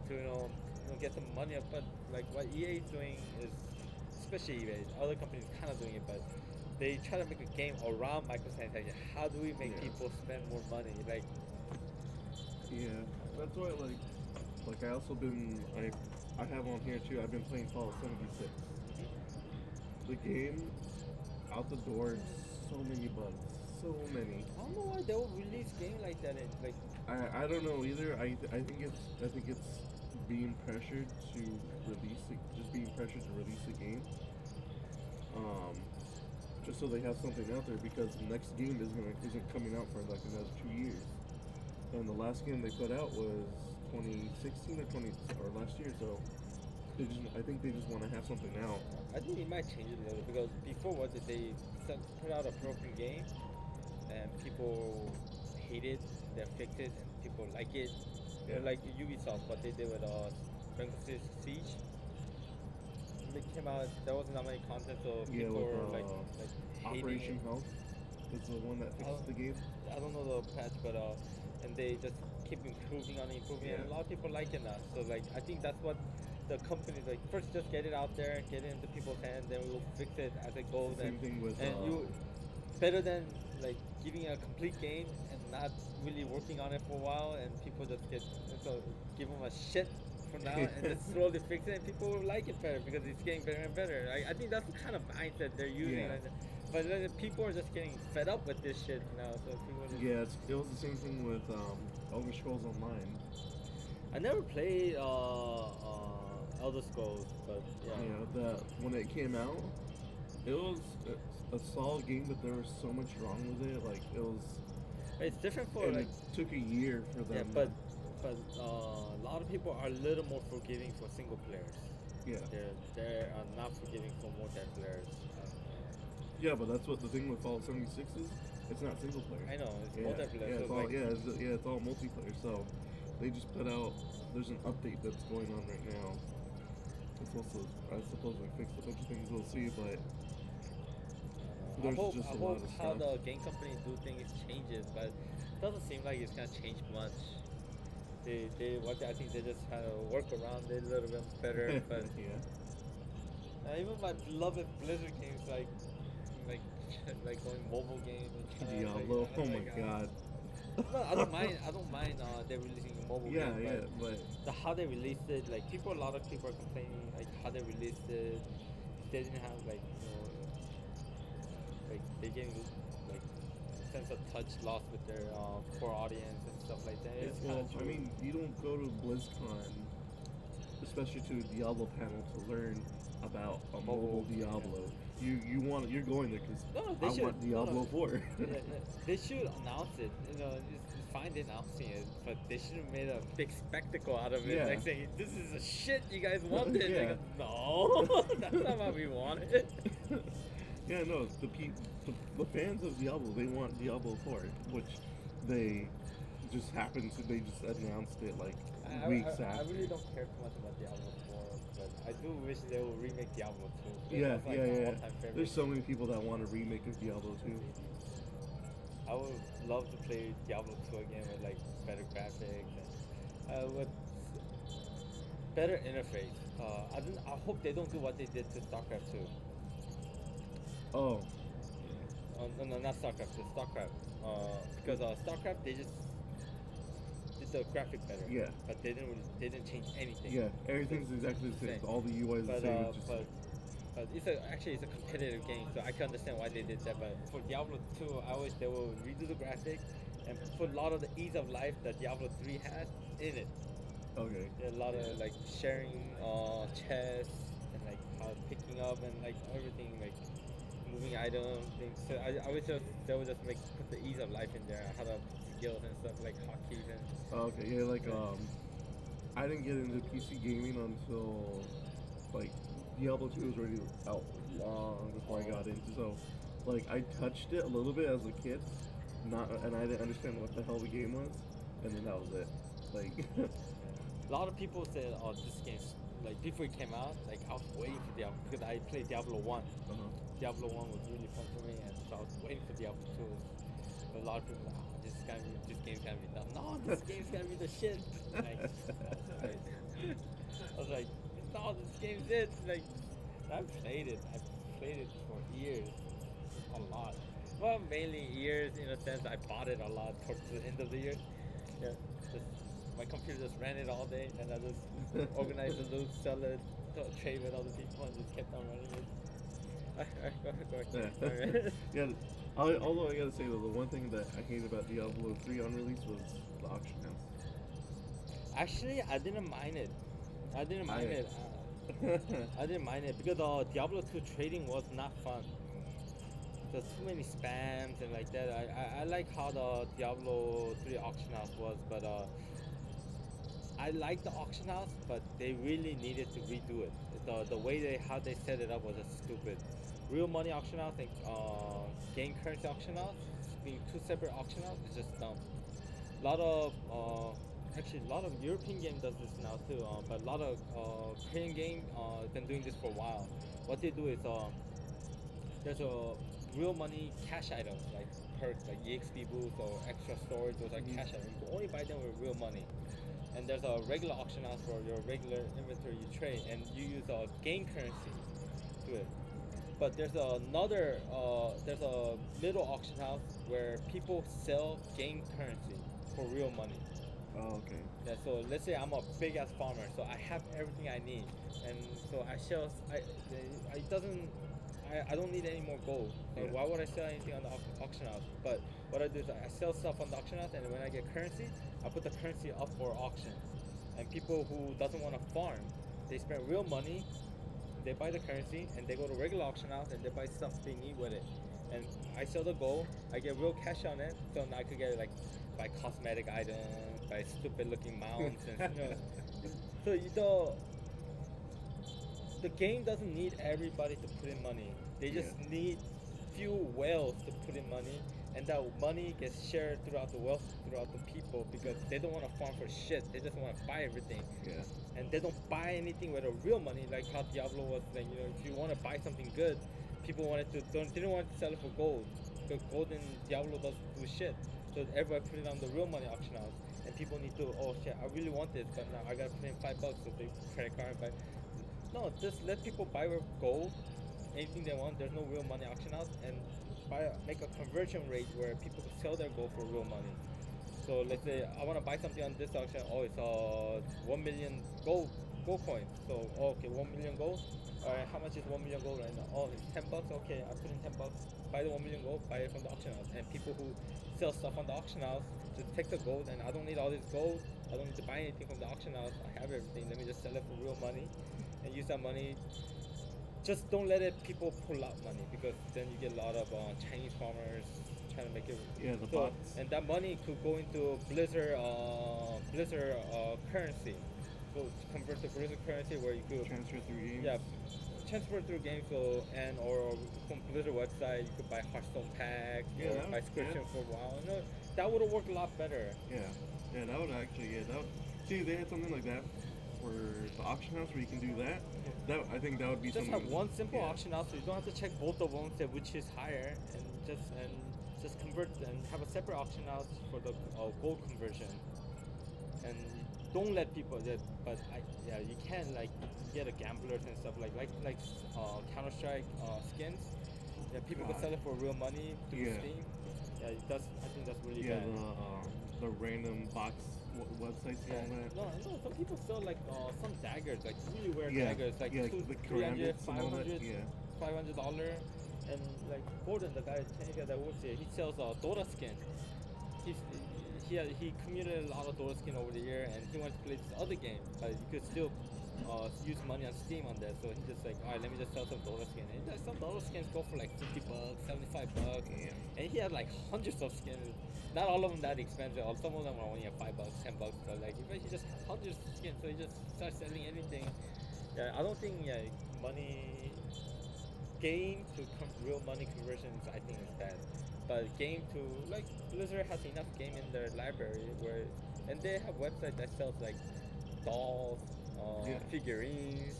to get some money up. But like what EA is doing is, especially EA, other companies kind of doing it, but they try to make a game around microtransactions. How do we make people spend more money? Like, that's why like I also been I have on here too. I've been playing Fallout 76. The game out the door, so many bugs, so many. I don't know why they would release game like that. Like, I don't know either. I think it's being pressured to release it, just being pressured to release a game. Just so they have something out there, because the next game isn't coming out for like another 2 years. And the last game they put out was 2016 or 20 or last year. So I think they just want to have something now. I think it might change it a little because before was it they put out a broken game and people hate it, they fix it, and people like it. Yeah. Like Ubisoft, what they did with Rainbow Six Siege. They came out, there wasn't that many content, so people were like Operation Health is the one that fixes the game. I don't know the patch, but and they just keep improving on improving, and a lot of people like it now. So like I think that's what the company like. First, just get it out there, get it into people's hands, then we'll fix it as it goes. Same thing with you better than like giving a complete game and not really working on it for a while, and people just give them a shit for now and just slowly fix it, and people will like it better because it's getting better and better. I think that's the kind of mindset they're using. Yeah. But then people are just getting fed up with this shit now. So people just... it was the same thing with Elder Scrolls Online. I never played Elder Scrolls, but yeah. When it came out, it was a solid game, but there was so much wrong with it. Like it was. It's different for and like. It took a year for them. Yeah, but a lot of people are a little more forgiving for single players. Yeah. They are not forgiving for multiplayers. Yeah, but that's what the thing with Fallout76 is. It's not single player. I know, it's multiplayer. Yeah, so it's all multiplayer. So they just put out. There's an update that's going on right now. It's also, I suppose, fix a bunch of things. We'll see, but I hope how the game companies do things changes, but it doesn't seem like it's gonna change much. I think they just kind of work around it a little bit better. But even my beloved Blizzard games like going mobile games and Diablo. Oh my god. No, I don't mind. They're releasing a mobile game. Yeah, but how they released it, like a lot of people are complaining like how they released it. They didn't have like they're getting like sense of touch lost with their core audience and stuff like that. I mean, you don't go to BlizzCon, especially to a Diablo panel, to learn about a mobile Diablo. You're going there because I want Diablo 4. They should announce it. It's fine announcing it, but they should have made a big spectacle out of it, like saying, "This is the shit you guys wanted." Like, no, that's not what we wanted. Yeah, no, the fans of Diablo, they want Diablo 4, which they just announced it like weeks after. I really don't care too much about Diablo 4, but I do wish they will remake Diablo 2. Yeah. There's so many people that want a remake of Diablo 2. I would love to play Diablo 2 again with like better graphics and with better interface. I hope they don't do what they did to StarCraft 2. Oh. No, not StarCraft, to StarCraft. Because StarCraft, they just did the graphic better. Yeah. But they didn't change anything. Yeah, everything's exactly the same. All the UI is the same. But it's a competitive game, so I can understand why they did that. But for Diablo 2, I wish they will redo the graphics and put a lot of the ease of life that Diablo 3 has in it. Okay. A lot of like sharing chests and like how picking up and like everything, like moving items, things. So I wish they would just put the ease of life in there, how to skills and stuff like hotkeys and. Okay, yeah, like I didn't get into PC gaming until like Diablo 2 was already out long before I got into. So like I touched it a little bit as a kid, and I didn't understand what the hell the game was, and then that was it. Like a lot of people said, "Oh, this game's." Like before it came out, like I was waiting for Diablo because I played Diablo 1. Diablo 1 was really fun for me, and so I was waiting for Diablo 2. But a lot of people were like, "Oh, this game's gonna be done." No, this game's gonna be the shit. Like, I was like, "No, this game's it." Like, I've played it for years, a lot. Well, mainly years in a sense. I bought it a lot towards the end of the year. Yeah, my computer just ran it all day, and I just organized the loot, sell it, trade with other people, and just kept on running it. Yeah. Although I gotta say though, the one thing that I hate about Diablo 3 on release was the auction house. Actually, I didn't mind it. I didn't mind it because Diablo 2 trading was not fun. There's too many spams and like that. I like how the Diablo 3 auction house was, but I like the auction house, but they really needed to redo it. The way how they set it up was just stupid. Real money auction house and game currency auction house being two separate auction houses is just dumb. A lot of actually a lot of European game does this now too, but a lot of Korean game been doing this for a while. What they do is there's a real money cash items like perks like EXP boosts or extra storage. Those are cash items. You can only buy them with real money. And there's a regular auction house for your regular inventory you trade, and you use a game currency to it. But there's another there's a little auction house where people sell game currency for real money. Oh, okay. Yeah, so let's say I'm a big ass farmer, so I have everything I need, and so I don't need any more gold. So why would I sell anything on the auction house? But what I do is I sell stuff on the auction house, and when I get currency, I put the currency up for auction. And people who doesn't want to farm, they spend real money, they buy the currency, and they go to regular auction house and they buy stuff they need with it. And I sell the gold, I get real cash on it, so now I could get like buy cosmetic items, buy stupid looking mounts, and so the game doesn't need everybody to put in money. They just need few whales to put in money, and that money gets shared throughout the wealth, throughout the people, because they don't want to farm for shit. They just want to buy everything. Yeah. And they don't buy anything with a real money, like how Diablo was saying. You know, if you want to buy something good, people didn't want to sell it for gold. Because gold in Diablo doesn't do shit. So everybody put it on the real money auction house, and people need to, oh shit, I really want this, but now I gotta put in $5 so they credit card and buy. No, just let people buy with gold, anything they want. There's no real money auction house, and make a conversion rate where people can sell their gold for real money. So let's say I want to buy something on this auction. Oh, it's 1 million gold coins. So okay, 1 million gold. All right, how much is 1 million gold right now? Oh, it's $10. Okay, I put in $10. Buy the 1 million gold. Buy it from the auction house. And people who sell stuff on the auction house just take the gold, and I don't need all this gold. I don't need to buy anything from the auction house. I have everything. Let me just sell it for real money, and use that money. Just don't let people pull out money, because then you get a lot of Chinese farmers trying to make it. Yeah, the bots. And that money could go into Blizzard currency. So convert to Blizzard currency where you could transfer through games. Yeah, transfer through games. So or from Blizzard website you could buy Hearthstone packs or buy subscription for a while. No, that would have worked a lot better. Yeah, that would actually see, they had something like that for the auction house where you can do that. I think that would be just something. Have one simple auction house, so you don't have to check both of them, say which is higher, and just convert and have a separate auction house for the gold conversion. And don't let people you can like get a gamblers and stuff like Counter-Strike skins. Yeah, people can sell it for real money through Steam. Yeah, I think that's really bad. The random box websites and all that. No, some people sell like some daggers, like really rare daggers, like $300, $500, and like Gordon, the guy that works here, he sells Dota skins. He commuted a lot of Dota skin over the year, and he wants to play this other game, but you could still use money on Steam on that. So he's just like, all right, let me just sell some Dota skin. And some Dota skins go for like $50, $75, and he had like hundreds of skins. Not all of them that expensive. Some of them are only $5, $10. But like, he just has hundreds of skins, so he just starts selling anything. Yeah, I don't think money game to real money conversions, I think is bad. But game to, like, Blizzard has enough game in their library and they have websites that sells like dolls, figurines,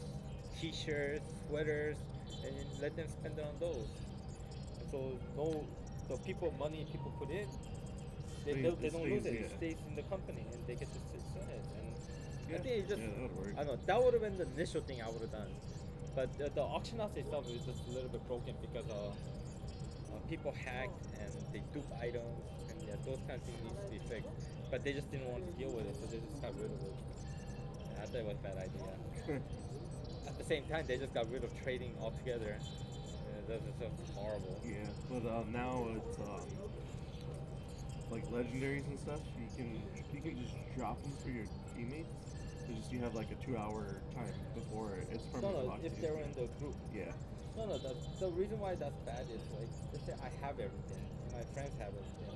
t-shirts, sweaters, and you let them spend it on those. And so money people put in, they don't lose it. It stays in the company, and they get to sell it. And I think it just, that would work. I don't know, that would have been the initial thing I would have done. But the auction house itself is just a little bit broken because people hacked and they dupe items, and those kind of things need to be fixed. But they just didn't want to deal with it, so they just got rid of it. I thought it was a bad idea. At the same time, they just got rid of trading altogether. That's just horrible. Yeah, but now it's like legendaries and stuff. You can just drop them for your teammates. It's just you have like a 2-hour time before it's permanently locked. If they're in the group. Yeah. No, the reason why that's bad is like, let's say I have everything, my friends have everything.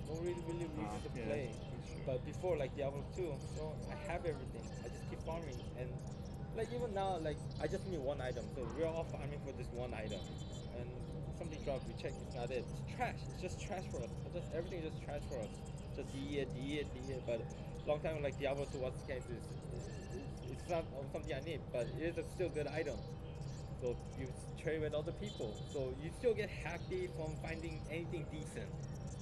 No really reason to play. But before, like Diablo 2, so I have everything. I just keep farming, and like even now, like I just need one item. So we're all farming for this one item, and something drops. We check, it's not it. It's trash. It's just trash for us. It's just everything is just trash for us. Just DE it. But long time like Diablo 2, what's the case is it's not something I need, but it is a still good item. So you trade with other people, so you still get happy from finding anything decent.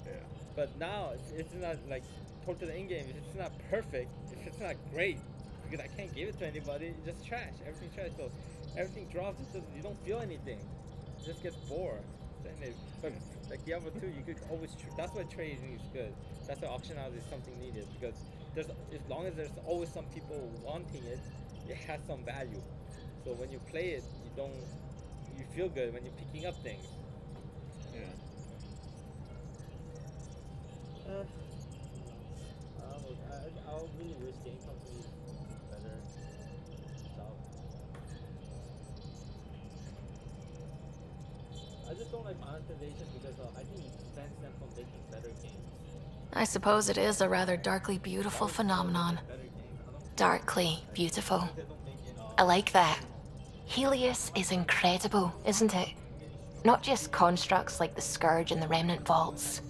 Yeah. But now it's not like toward the end game. If it's not perfect, if it's not great, because I can't give it to anybody, it's just trash. Everything trash. So everything drops. It's just, you don't feel anything. It just gets bored. But like Diablo 2, you could always. That's why trading is good. That's why auction house is something needed, because there's as long as there's always some people wanting it, it has some value. So when you play it, you feel good when you're picking up things. Yeah. I really wish game companies better job. I just don't like monetization because I think it prevents them from making better games. I suppose it is a rather darkly beautiful phenomenon. Darkly beautiful. I like that. Helios is incredible, isn't it? Not just constructs like the Scourge and the Remnant Vaults.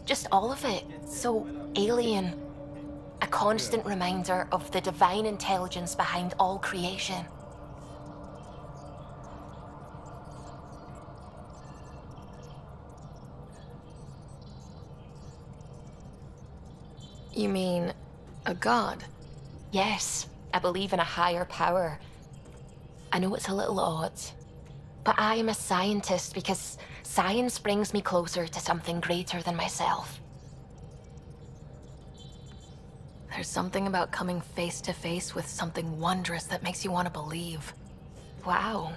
Just all of it. So alien. A constant reminder of the divine intelligence behind all creation. You mean a god? Yes, I believe in a higher power. I know it's a little odd, but I am a scientist because science brings me closer to something greater than myself. There's something about coming face to face with something wondrous that makes you want to believe. Wow.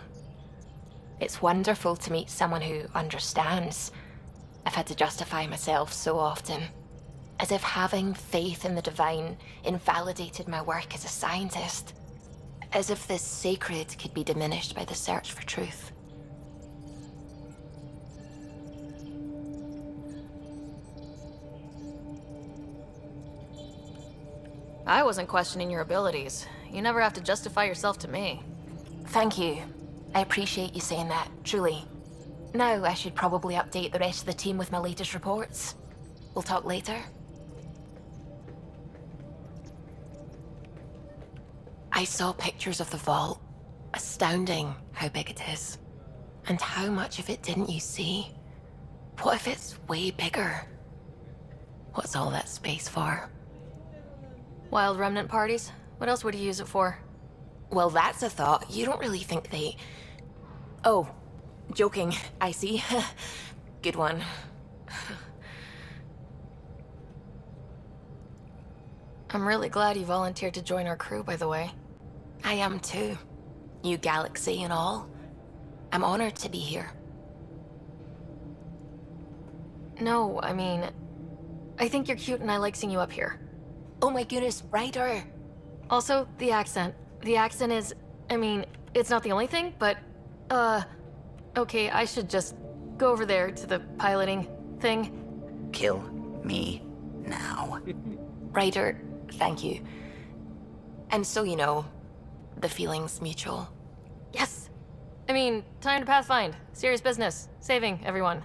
It's wonderful to meet someone who understands. I've had to justify myself so often. As if having faith in the divine invalidated my work as a scientist. As if this sacred could be diminished by the search for truth. I wasn't questioning your abilities. You never have to justify yourself to me. Thank you. I appreciate you saying that, truly. Now I should probably update the rest of the team with my latest reports. We'll talk later. I saw pictures of the vault. Astounding how big it is. And how much of it didn't you see? What if it's way bigger? What's all that space for? Wild remnant parties? What else would you use it for? Well, that's a thought. You don't really think they... Oh, joking. I see. Good one. I'm really glad you volunteered to join our crew, by the way. I am too. New galaxy and all. I'm honored to be here. No, I mean... I think you're cute and I like seeing you up here. Oh my goodness, Ryder! Also, the accent. The accent is... I mean, it's not the only thing, but... Okay, I should just go over there to the piloting thing. Kill me now. Ryder, thank you. And so you know, the feeling's mutual. Yes! I mean, time to pathfind. Serious business. Saving everyone.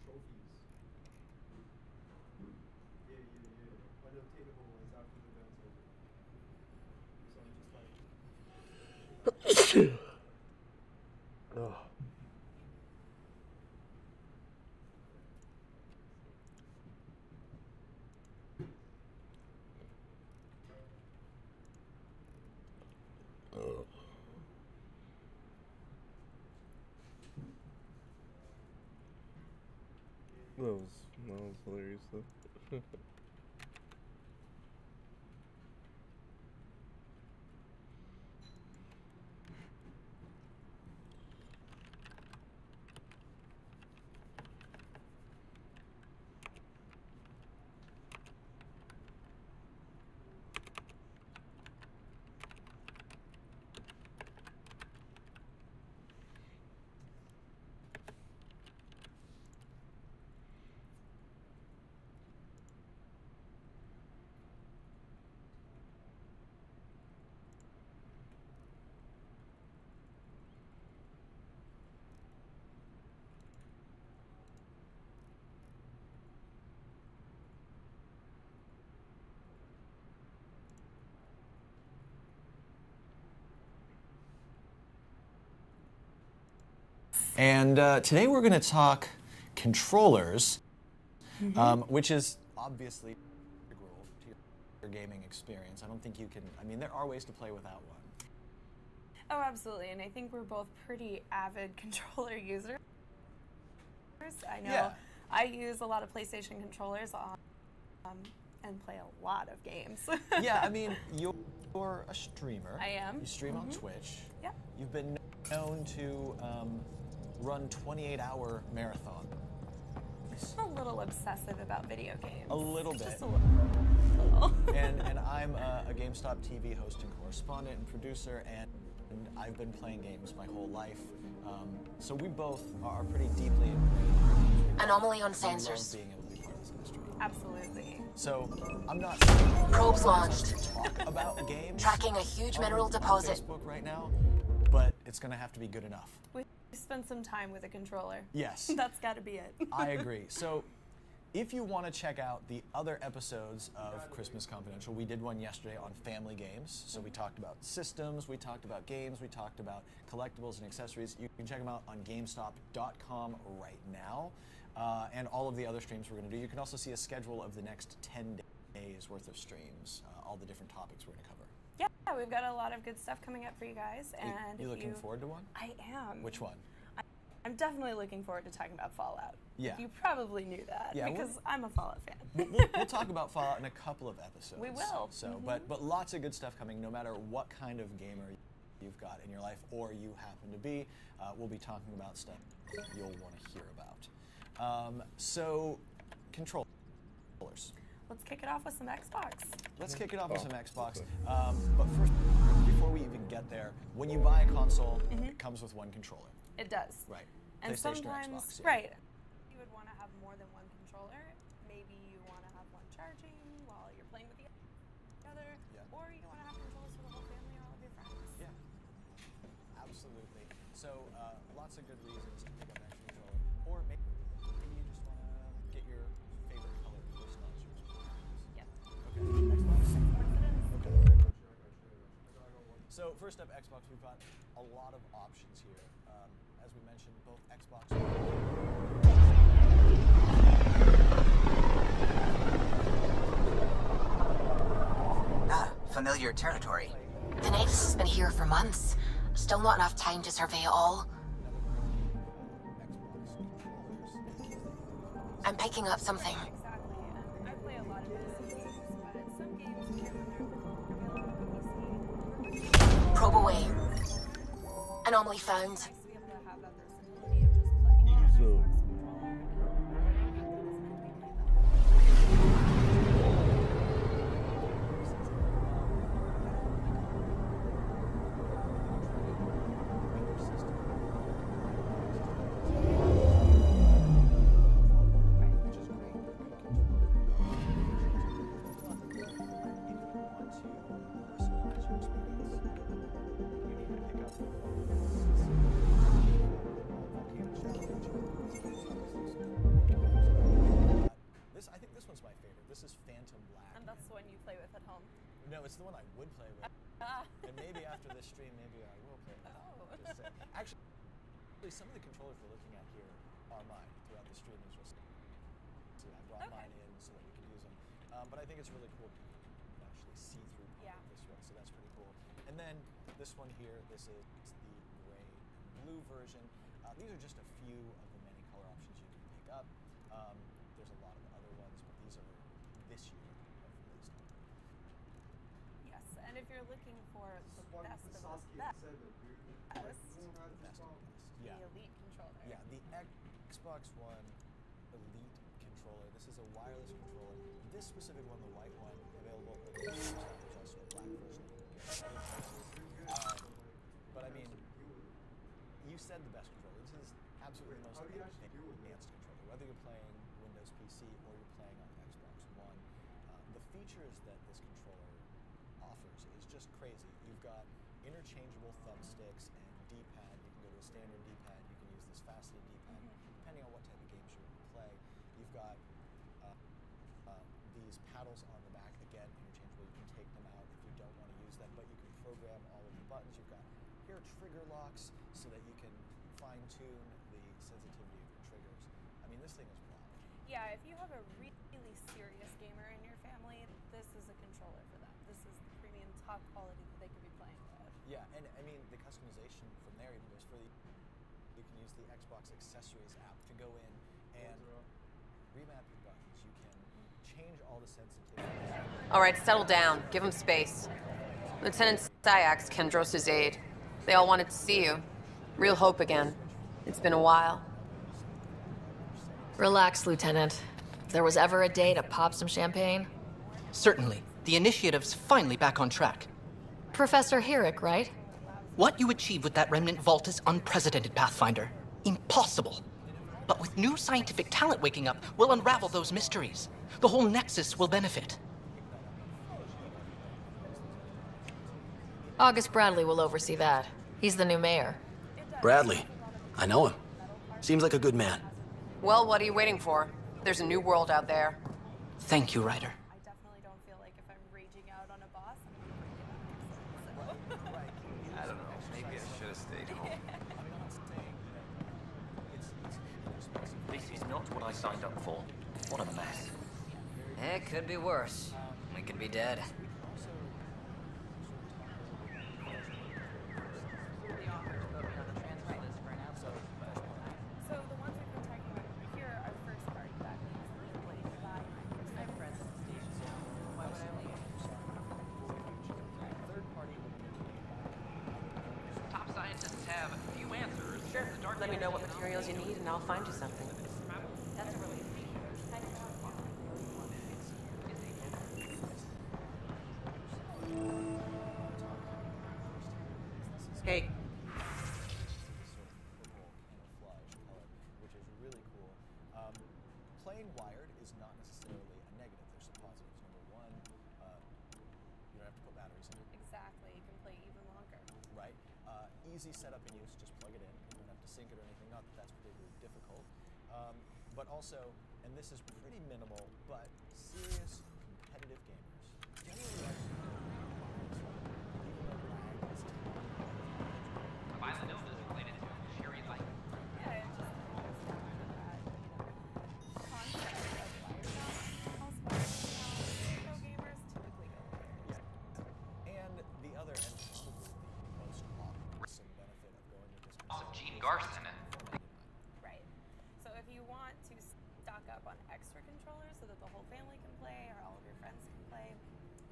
trophies. Yeah. Unobtainable ones after the event's over. So I'm just like... Ugh. That was hilarious though. And today we're going to talk controllers, which is obviously integral to your gaming experience. I don't think you can, I mean, there are ways to play without one. Oh, absolutely. And I think we're both pretty avid controller users. I know I use a lot of PlayStation controllers and play a lot of games. Yeah, I mean, you're a streamer. I am. You stream on Twitch. Yeah. You've been known to run 28-hour marathons. I'm a little obsessive about video games. A little bit. Just a little. And I'm a GameStop TV host and correspondent and producer, and I've been playing games my whole life. So we both are pretty deeply ingrained. Anomaly on sensors. Being able to be part of this industry. Absolutely. So I'm not probes launched. To talk about games. Tracking a huge mineral deposit. On Facebook right now, but it's going to have to be good enough. We spent some time with a controller. Yes. That's got to be it. I agree. So if you want to check out the other episodes of Christmas Confidential, we did one yesterday on family games. So we talked about systems, we talked about games, we talked about collectibles and accessories. You can check them out on GameStop.com right now. And all of the other streams we're going to do. You can also see a schedule of the next 10 days worth of streams, all the different topics we're going to cover. Yeah, we've got a lot of good stuff coming up for you guys. And you looking forward to one? I am. Which one? I'm definitely looking forward to talking about Fallout. Yeah. You probably knew that because I'm a Fallout fan. We'll talk about Fallout in a couple of episodes. We will. So, but lots of good stuff coming, no matter what kind of gamer you've got in your life or you happen to be. We'll be talking about stuff you'll want to hear about. So, controllers. Let's kick it off with some Xbox. Let's kick it off with some Xbox. But first, before we even get there, when you buy a console, it comes with one controller. It does. Right. And PlayStation sometimes, or Xbox, right, you would want to have more than one controller. Maybe you want to have one charging while you're playing with the other, or you want to have controllers for the whole family or all of your friends. Yeah, absolutely. So lots of good reasons to pick up an extra controller, or maybe you just want to get your favorite color personalized. Yep. Okay. Xbox. Okay. So first up, Xbox. We've got a lot of options here. As we mentioned, both Xbox. Familiar territory. The Nexus has been here for months. Still not enough time to survey it all. I'm picking up something. Exactly. I play a lot of PC games, but some games can't available on PC. Probe away. Anomaly found. it's the one I would play with. And maybe after this stream, maybe I will play with. Just saying. Actually, some of the controllers we're looking at here are mine throughout the stream. As you'll see, I brought mine in so that we can use them. But I think it's really cool to actually see through this one, so that's pretty cool. And then this one here, this is the gray and blue version. These are just a few of the many color options you can pick up. There's a lot of other ones, but these are this year released. Yes, and if you're looking for the best of the best, the Elite controller. Yeah, the Xbox One Elite controller. This is a wireless controller. This specific one, the white one, available. There's also a black version. But I mean, you said the best controller. This is absolutely the most advanced controller. Whether you're playing Windows PC or you're playing on Xbox One, the features that this controller offers is just crazy. You've got interchangeable thumbsticks and D-pad. You can go to a standard D-pad. You can use this faceted D-pad, depending on what type of games you want to play. You've got these paddles on the back, again, interchangeable. You can take them out if you don't want to use them, but you can program all of the buttons. You've got here trigger locks so that you can fine-tune the sensitivity of your triggers. I mean, this thing is wild. Yeah, if you have a really serious gamer in your family, this is a controller for them. This is the premium top quality that they could be playing with. Yeah, and I mean, the customization from there even goes further. You can use the Xbox Accessories app to go in and remap your buttons. You can change all the sensitivity. All right, settle down. Give him space. Lieutenant Syax, Kendros' aide. They all wanted to see you. Real hope again. It's been a while. Relax, Lieutenant. If there was ever a day to pop some champagne... Certainly. The initiative's finally back on track. Professor Herrick, right? What you achieved with that remnant vault is unprecedented, Pathfinder. Impossible. But with new scientific talent waking up, we'll unravel those mysteries. The whole Nexus will benefit. August Bradley will oversee that. He's the new mayor. Bradley. I know him. Seems like a good man. Well, what are you waiting for? There's a new world out there. Thank you, Ryder. I definitely don't feel like if I'm raging out on a boss, I don't know. Maybe I should have stayed home. This is not what I signed up for. What a mess. It could be worse. We could be dead. So the ones we've been talking about here are first party. That means played by Microsoft. Top scientists have a few answers. Sure. Let me know what materials you need and I'll find you something. That's a relief. Hey. Which is really cool. Playing wired is not necessarily a negative. There's some positives. Number one, you don't have to put batteries in it. Exactly. You can play even longer. Right. Easy setup and use. Just plug it in. You don't have to sync it or anything. Not that that's particularly difficult. But also, and this is pretty minimal, but serious competitive gamers generally like Violent illness related to Sherry Light. Yeah, it's just concept of pro gamers typically go with it. And the other, and probably the most awesome benefit of going with this Awesome Gene Garson. Right. So if you want to stock up on extra controllers so that the whole family can play or all of your friends can play,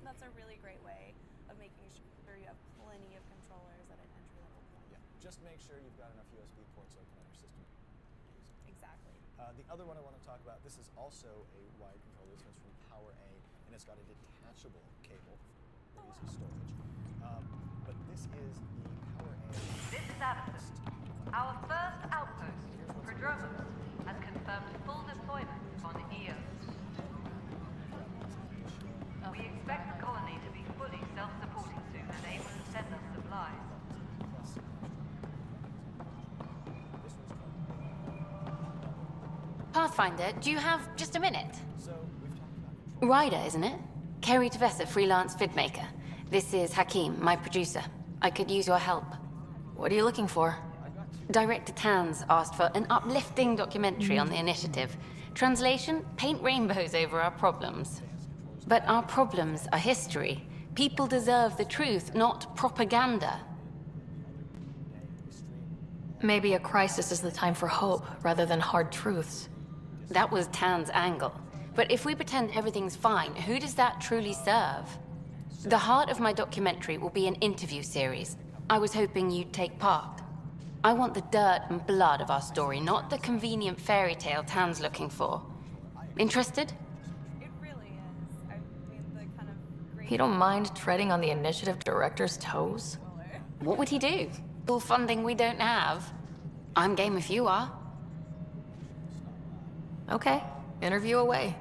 that's a really great way of making sure you have plenty of controllers at an entry-level point. Yeah, just make sure you've got enough USB ports open on your system. Exactly. The other one I want to talk about, this is also a wired controller. This one's from Power A, and it's got a detachable cable for easy storage. But this is the Power A. This is Amethyst. Our first outpost, Prodromos, has confirmed full deployment on Eos. We expect the colony to be fully self-supporting soon and able to send us supplies. Pathfinder, do you have just a minute? Ryder, isn't it? Kerry Tvessa, freelance vidmaker. This is Hakim, my producer. I could use your help. What are you looking for? Director Tanz asked for an uplifting documentary on the initiative. Translation, paint rainbows over our problems. But our problems are history. People deserve the truth, not propaganda. Maybe a crisis is the time for hope, rather than hard truths. That was Tan's angle. But if we pretend everything's fine, who does that truly serve? The heart of my documentary will be an interview series. I was hoping you'd take part. I want the dirt and blood of our story, not the convenient fairy tale Tan's looking for. Interested? It really is. I mean, the kind of You don't mind treading on the initiative director's toes? What would he do? Full funding we don't have. I'm game if you are. Okay, interview away.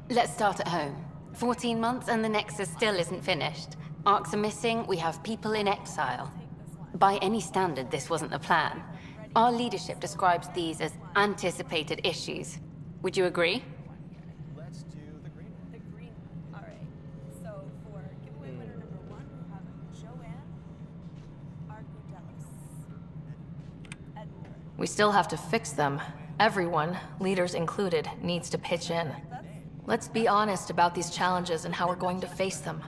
Let's start at home. 14 months and the Nexus still isn't finished. Arcs are missing, we have people in exile. By any standard, this wasn't the plan. Our leadership describes these as anticipated issues. Would you agree? Let's do the green one. The green one. All right. So for giveaway winner number 1, we have Joanne Argudelis. Edinburgh. We still have to fix them. Everyone, leaders included, needs to pitch in. Let's be honest about these challenges and how we're going to face them.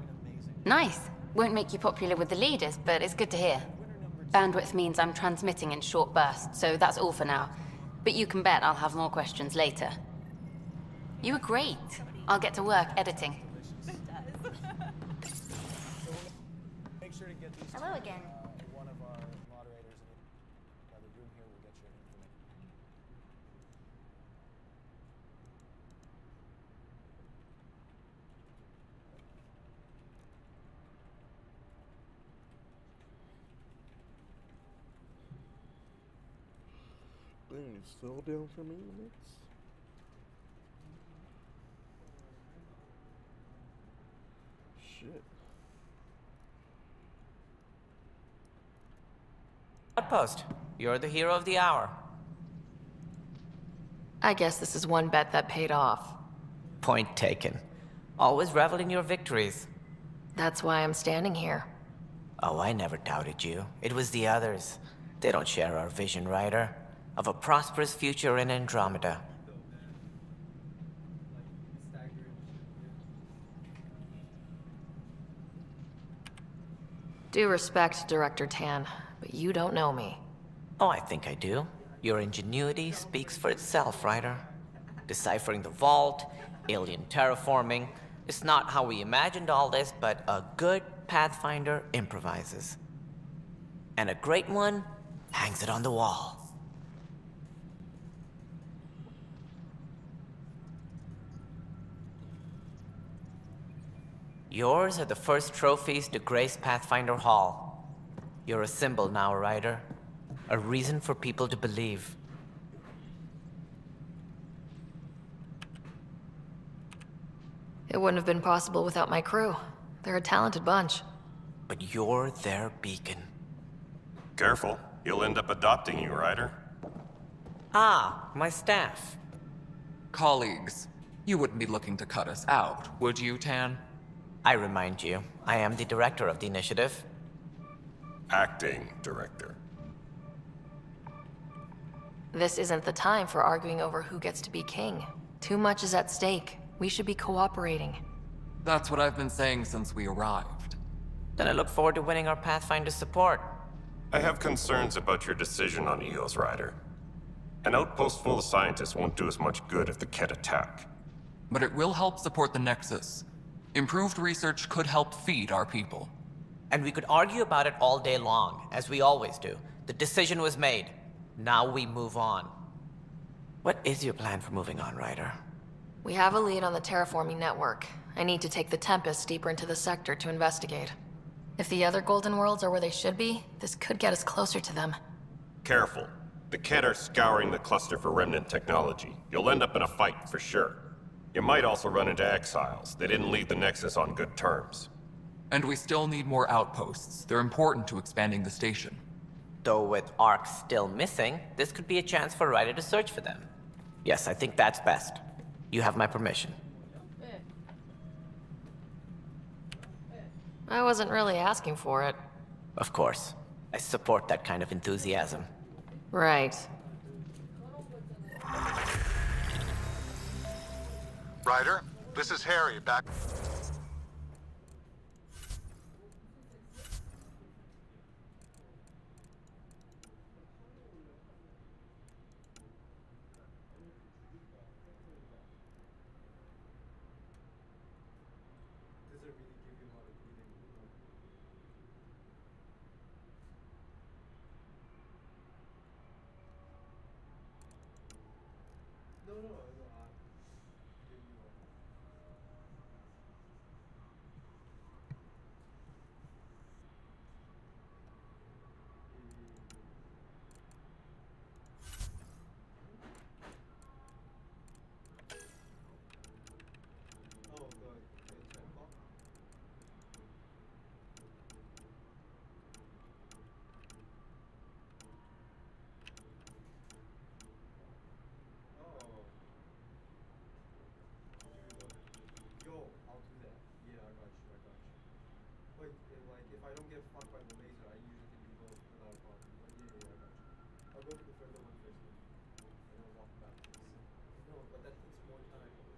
Nice. Won't make you popular with the leaders, but it's good to hear. Bandwidth means I'm transmitting in short bursts, so that's all for now. But you can bet I'll have more questions later. You were great. I'll get to work editing. Hello again. One of our moderators in the other room here will get your information. Dang, it's still down for maintenance? Shit. Outpost, you're the hero of the hour. I guess this is one bet that paid off. Point taken. Always revel in your victories. That's why I'm standing here. Oh, I never doubted you. It was the others. They don't share our vision, Ryder. Of a prosperous future in Andromeda. Due respect, Director Tan, but you don't know me. Oh, I think I do. Your ingenuity speaks for itself, Ryder. Deciphering the vault, alien terraforming. It's not how we imagined all this, but a good Pathfinder improvises. And a great one hangs it on the wall. Yours are the first trophies to grace Pathfinder Hall. You're a symbol now, Ryder. A reason for people to believe. It wouldn't have been possible without my crew. They're a talented bunch. But you're their beacon. Careful. He'll end up adopting you, Ryder. Ah, my staff. Colleagues, you wouldn't be looking to cut us out, would you, Tan? I remind you, I am the director of the initiative. Acting director. This isn't the time for arguing over who gets to be king. Too much is at stake. We should be cooperating. That's what I've been saying since we arrived. Then I look forward to winning our Pathfinder support. I have concerns about your decision on EOS, Ryder. An outpost full of scientists won't do us much good if the Ket attack. But it will help support the Nexus. Improved research could help feed our people. And we could argue about it all day long, as we always do. The decision was made. Now we move on. What is your plan for moving on, Ryder? We have a lead on the terraforming network. I need to take the Tempest deeper into the sector to investigate. If the other Golden Worlds are where they should be, this could get us closer to them. Careful. The Ket are scouring the cluster for remnant technology. You'll end up in a fight, for sure. You might also run into exiles. They didn't leave the Nexus on good terms. And we still need more outposts. They're important to expanding the station. Though with Ark still missing, this could be a chance for Ryder to search for them. Yes, I think that's best. You have my permission. I wasn't really asking for it. Of course. I support that kind of enthusiasm. Right. Ryder, this is Harry, back... Does it really give you a lot of breathing room? No, no, no. Give you one. Oh, the chatbot? Oh. Yo, I'll do that. Yeah, I got you, I got you. But, like, if I don't get fucked by the laser, I usually can reload without a problem. But yeah, I got you. I'll go to the further one first, maybe. And then walk back to this. No, but that takes more time. Let's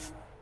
try that.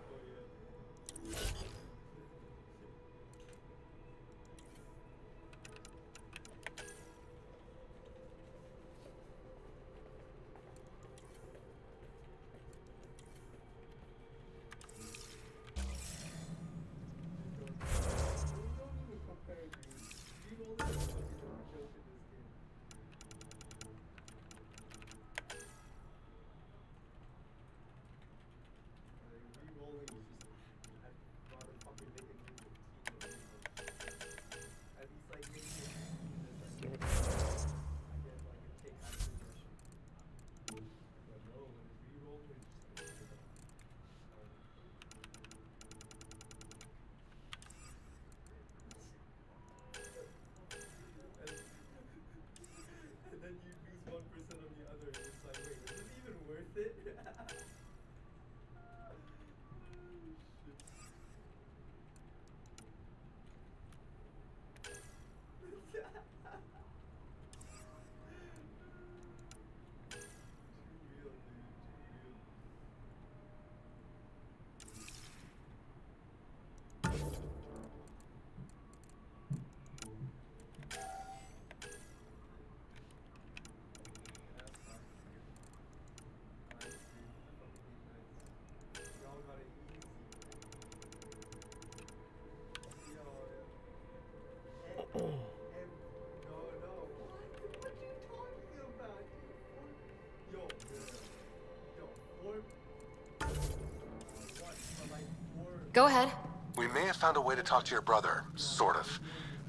Go ahead. We may have found a way to talk to your brother, sort of.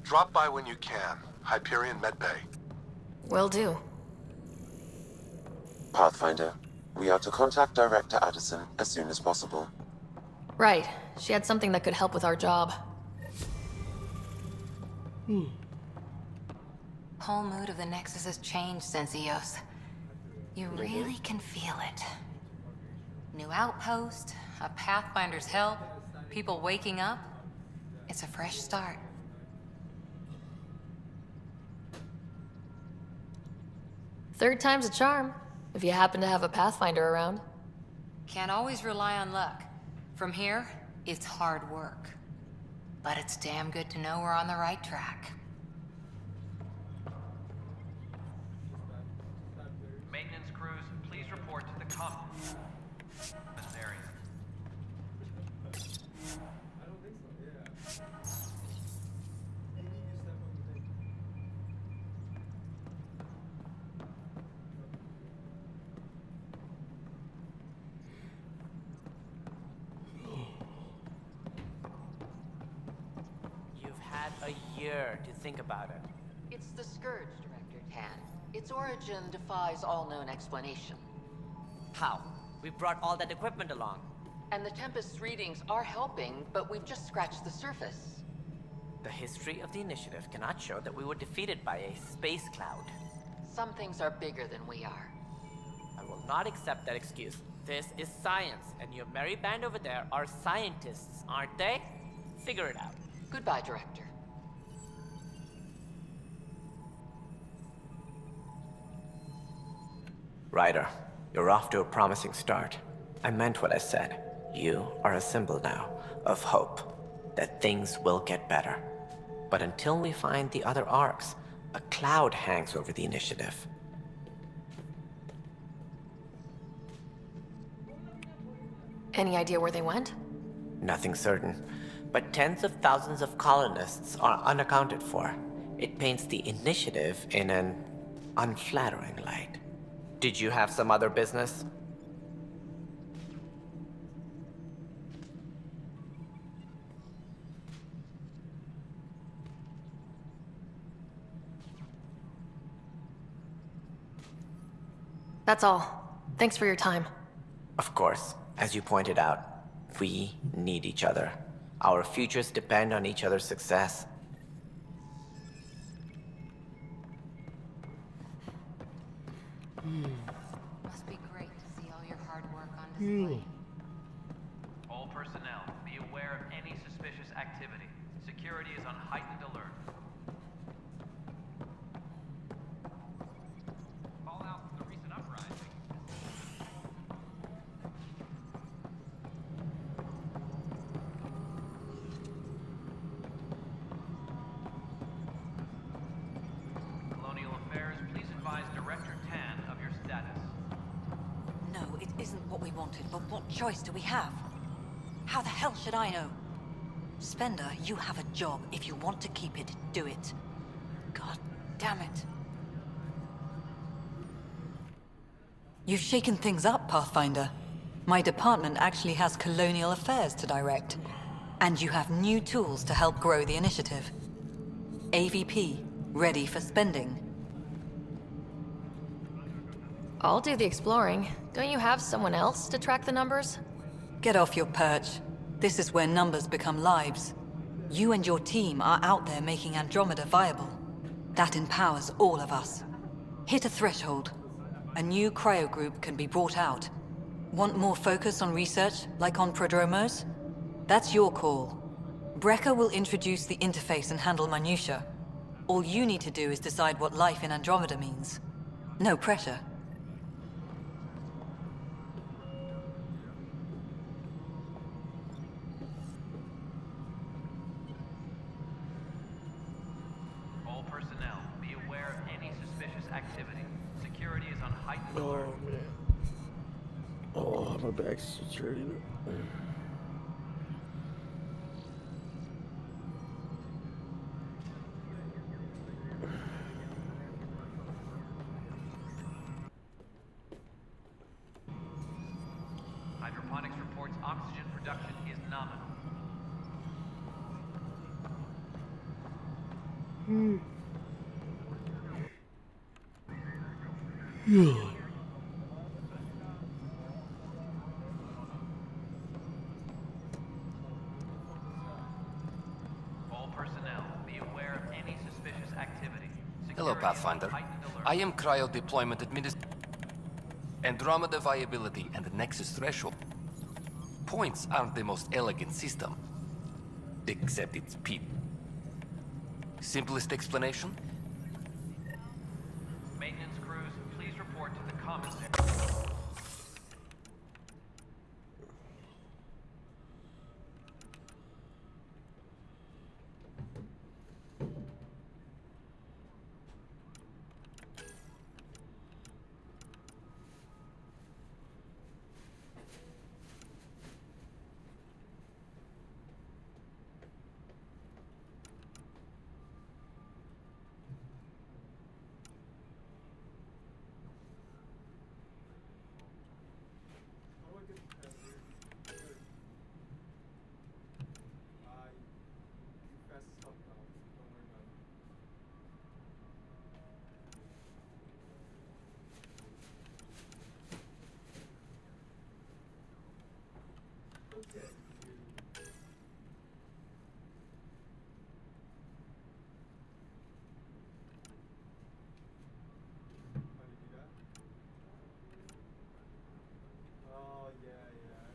Drop by when you can. Hyperion Medbay. Will do. Pathfinder, we are to contact Director Addison as soon as possible. Right. She had something that could help with our job. Whole mood of the Nexus has changed since EOS. You really can feel it. New outpost, a Pathfinder's help, people waking up. It's a fresh start. Third time's a charm, if you happen to have a Pathfinder around. Can't always rely on luck. From here, it's hard work. But it's damn good to know we're on the right track. Maintenance crews, please report to the common area. I don't think so, yeah. You need to step on the thing. You've had a year to think about it. It's the Scourge, Director Tan. Its origin defies all known explanation. How? We brought all that equipment along. And the Tempest's readings are helping, but we've just scratched the surface. The history of the initiative cannot show that we were defeated by a space cloud. Some things are bigger than we are. I will not accept that excuse. This is science, and your merry band over there are scientists, aren't they? Figure it out. Goodbye, Director. Ryder, you're off to a promising start. I meant what I said. You are a symbol now of hope, that things will get better. But until we find the other arcs, a cloud hangs over the initiative. Any idea where they went? Nothing certain, but tens of thousands of colonists are unaccounted for. It paints the initiative in an unflattering light. Did you have some other business? That's all. Thanks for your time. Of course. As you pointed out, we need each other. Our futures depend on each other's success. Must be great to see all your hard work on display. All personnel, be aware of any suspicious activity. Security is on heightened alert. Fallout from the recent uprising. Colonial Affairs, please advise Director Tan of your status. No, it isn't what we wanted, but what choice do we have? How the hell should I know? Spender, you have a job. If you want to keep it, do it. God damn it. You've shaken things up, Pathfinder. My department actually has colonial affairs to direct. And you have new tools to help grow the initiative. AVP, ready for spending. I'll do the exploring. Don't you have someone else to track the numbers? Get off your perch. This is where numbers become lives. You and your team are out there making Andromeda viable. That empowers all of us. Hit a threshold. A new cryo group can be brought out. Want more focus on research, like on Prodromos? That's your call. Brecker will introduce the interface and handle minutiae. All you need to do is decide what life in Andromeda means. No pressure. All personnel, be aware of any suspicious activity. Security is on heightened Oh, alert. man. Oh, my back's hurting. Hydroponics reports oxygen production is nominal. All personnel, be aware of any suspicious activity. Hello, Security is on Pathfinder. heightened alert. I am Cryo Deployment Administrator. Andromeda viability and the Nexus threshold. Points aren't the most elegant system. Except it's PEEP. Simplest explanation? Maintenance crews, please report to the commissary. Oh, yeah, yeah.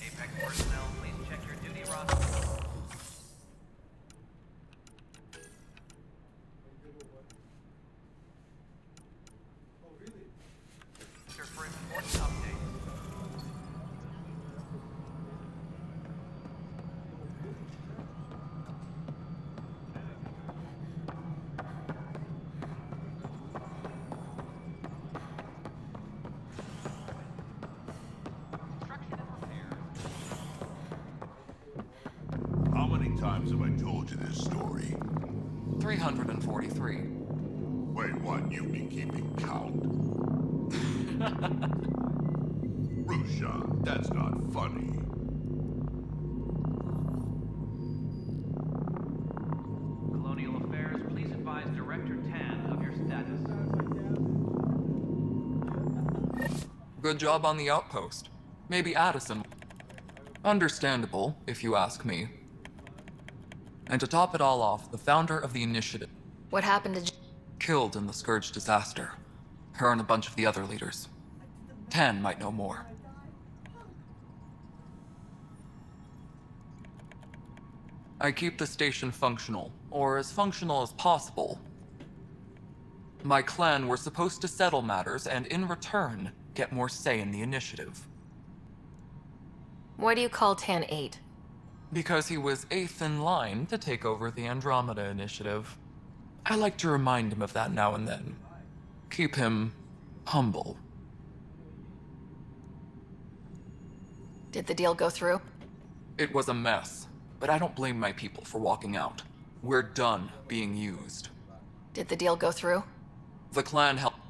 Apex personnel, please check your duty roster. Oh, really? Here for important updates. How many times have I told you this story? 343. Wait, what? You've been keeping count? Rusha, that's not funny. Colonial Affairs, please advise Director Tan of your status. Good job on the outpost. Maybe Addison. Understandable, if you ask me. And to top it all off, the founder of the initiative. What happened to Killed in the Scourge disaster. Her and a bunch of the other leaders. Tan might know more. I keep the station functional, or as functional as possible. My clan were supposed to settle matters and, in return, get more say in the initiative. Why do you call Tan 8? Because he was 8th in line to take over the Andromeda Initiative. I like to remind him of that now and then. Keep him humble. Did the deal go through? It was a mess, but I don't blame my people for walking out. We're done being used. Did the deal go through? The clan helped.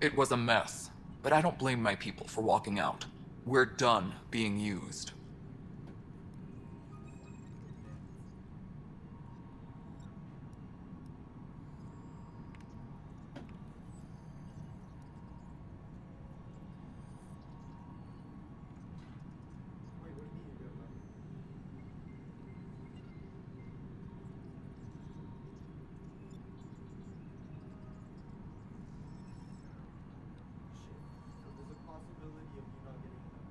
It was a mess, but I don't blame my people for walking out. We're done being used. There's a possibility of you not getting enough.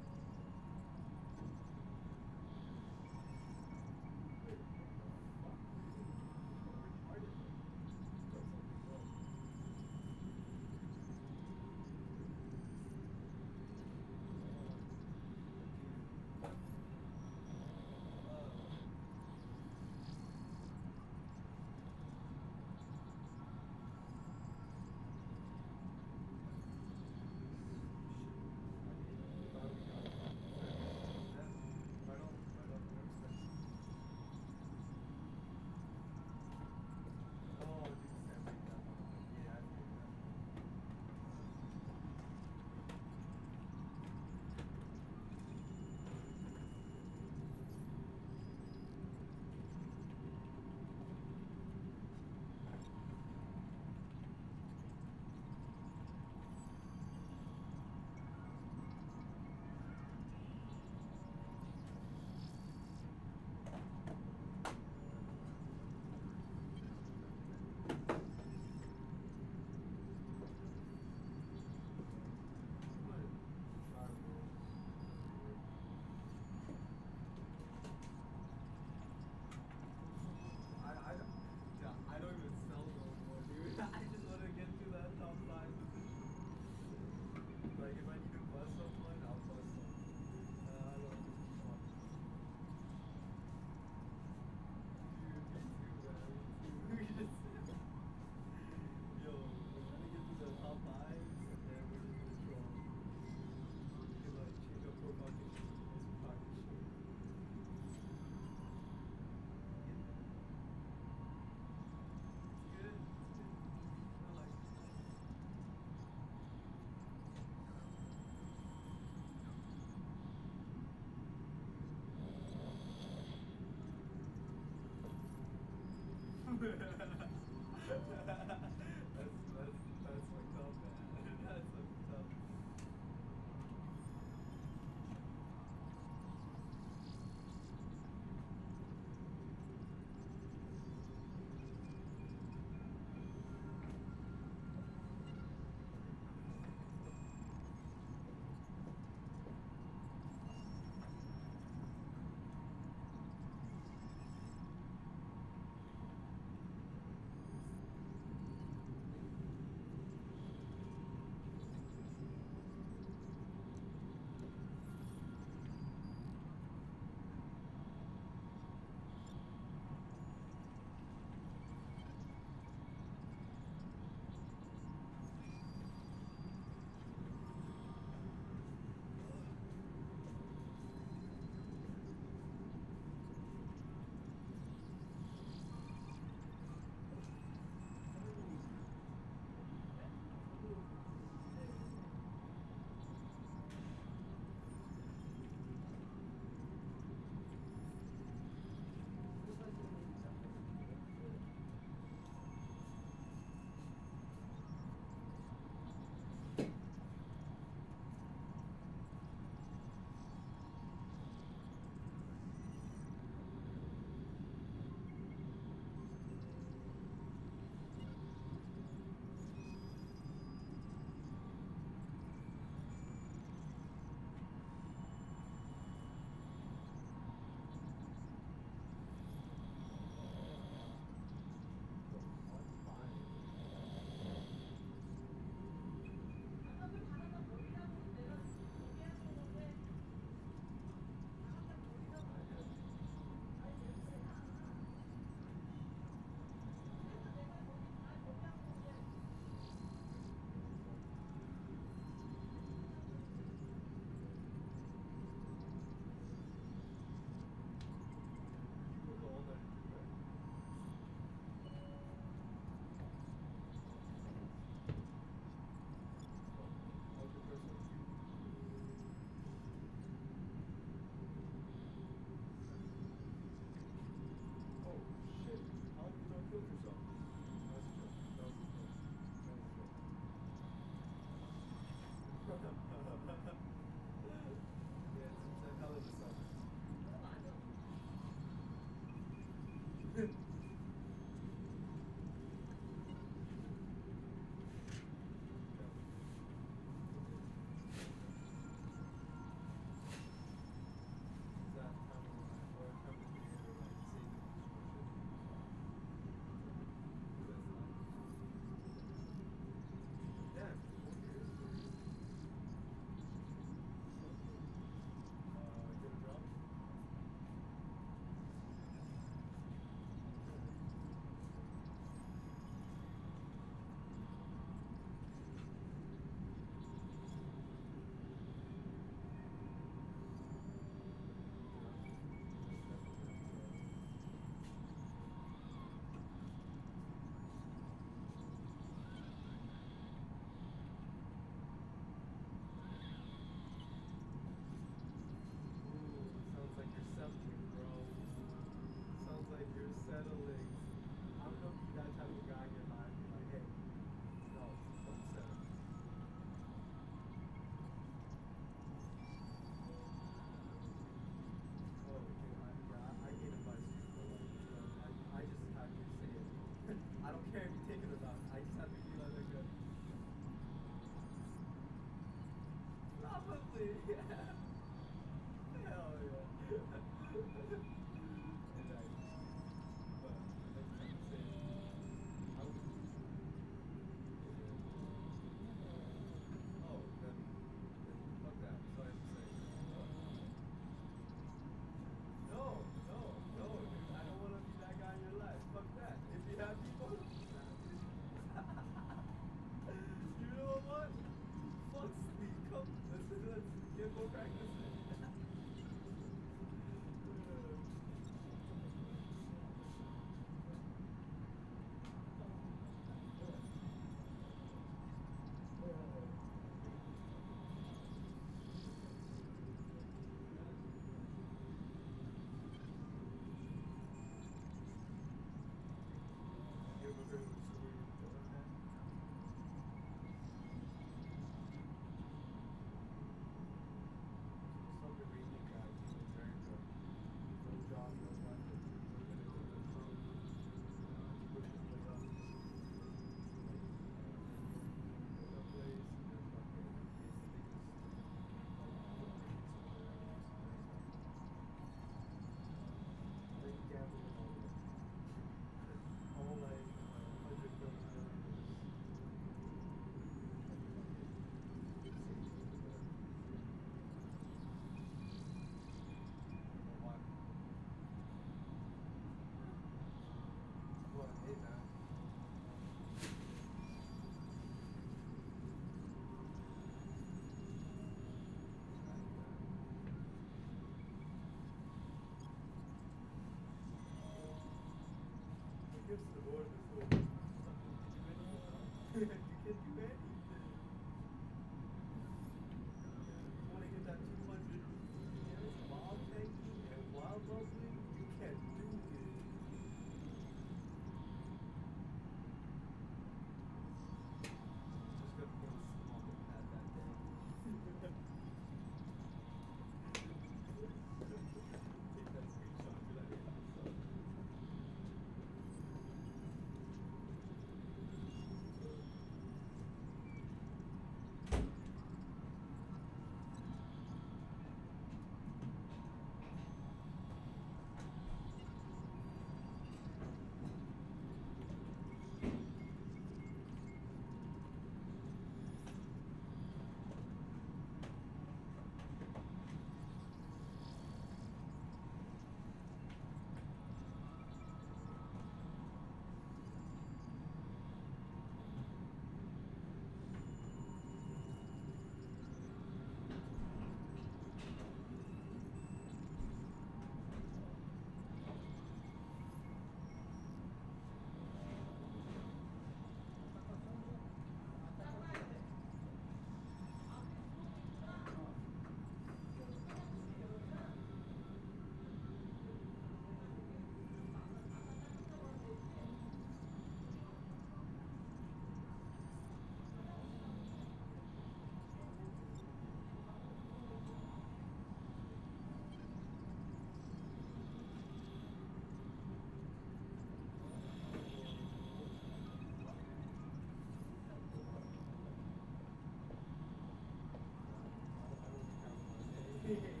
Yeah.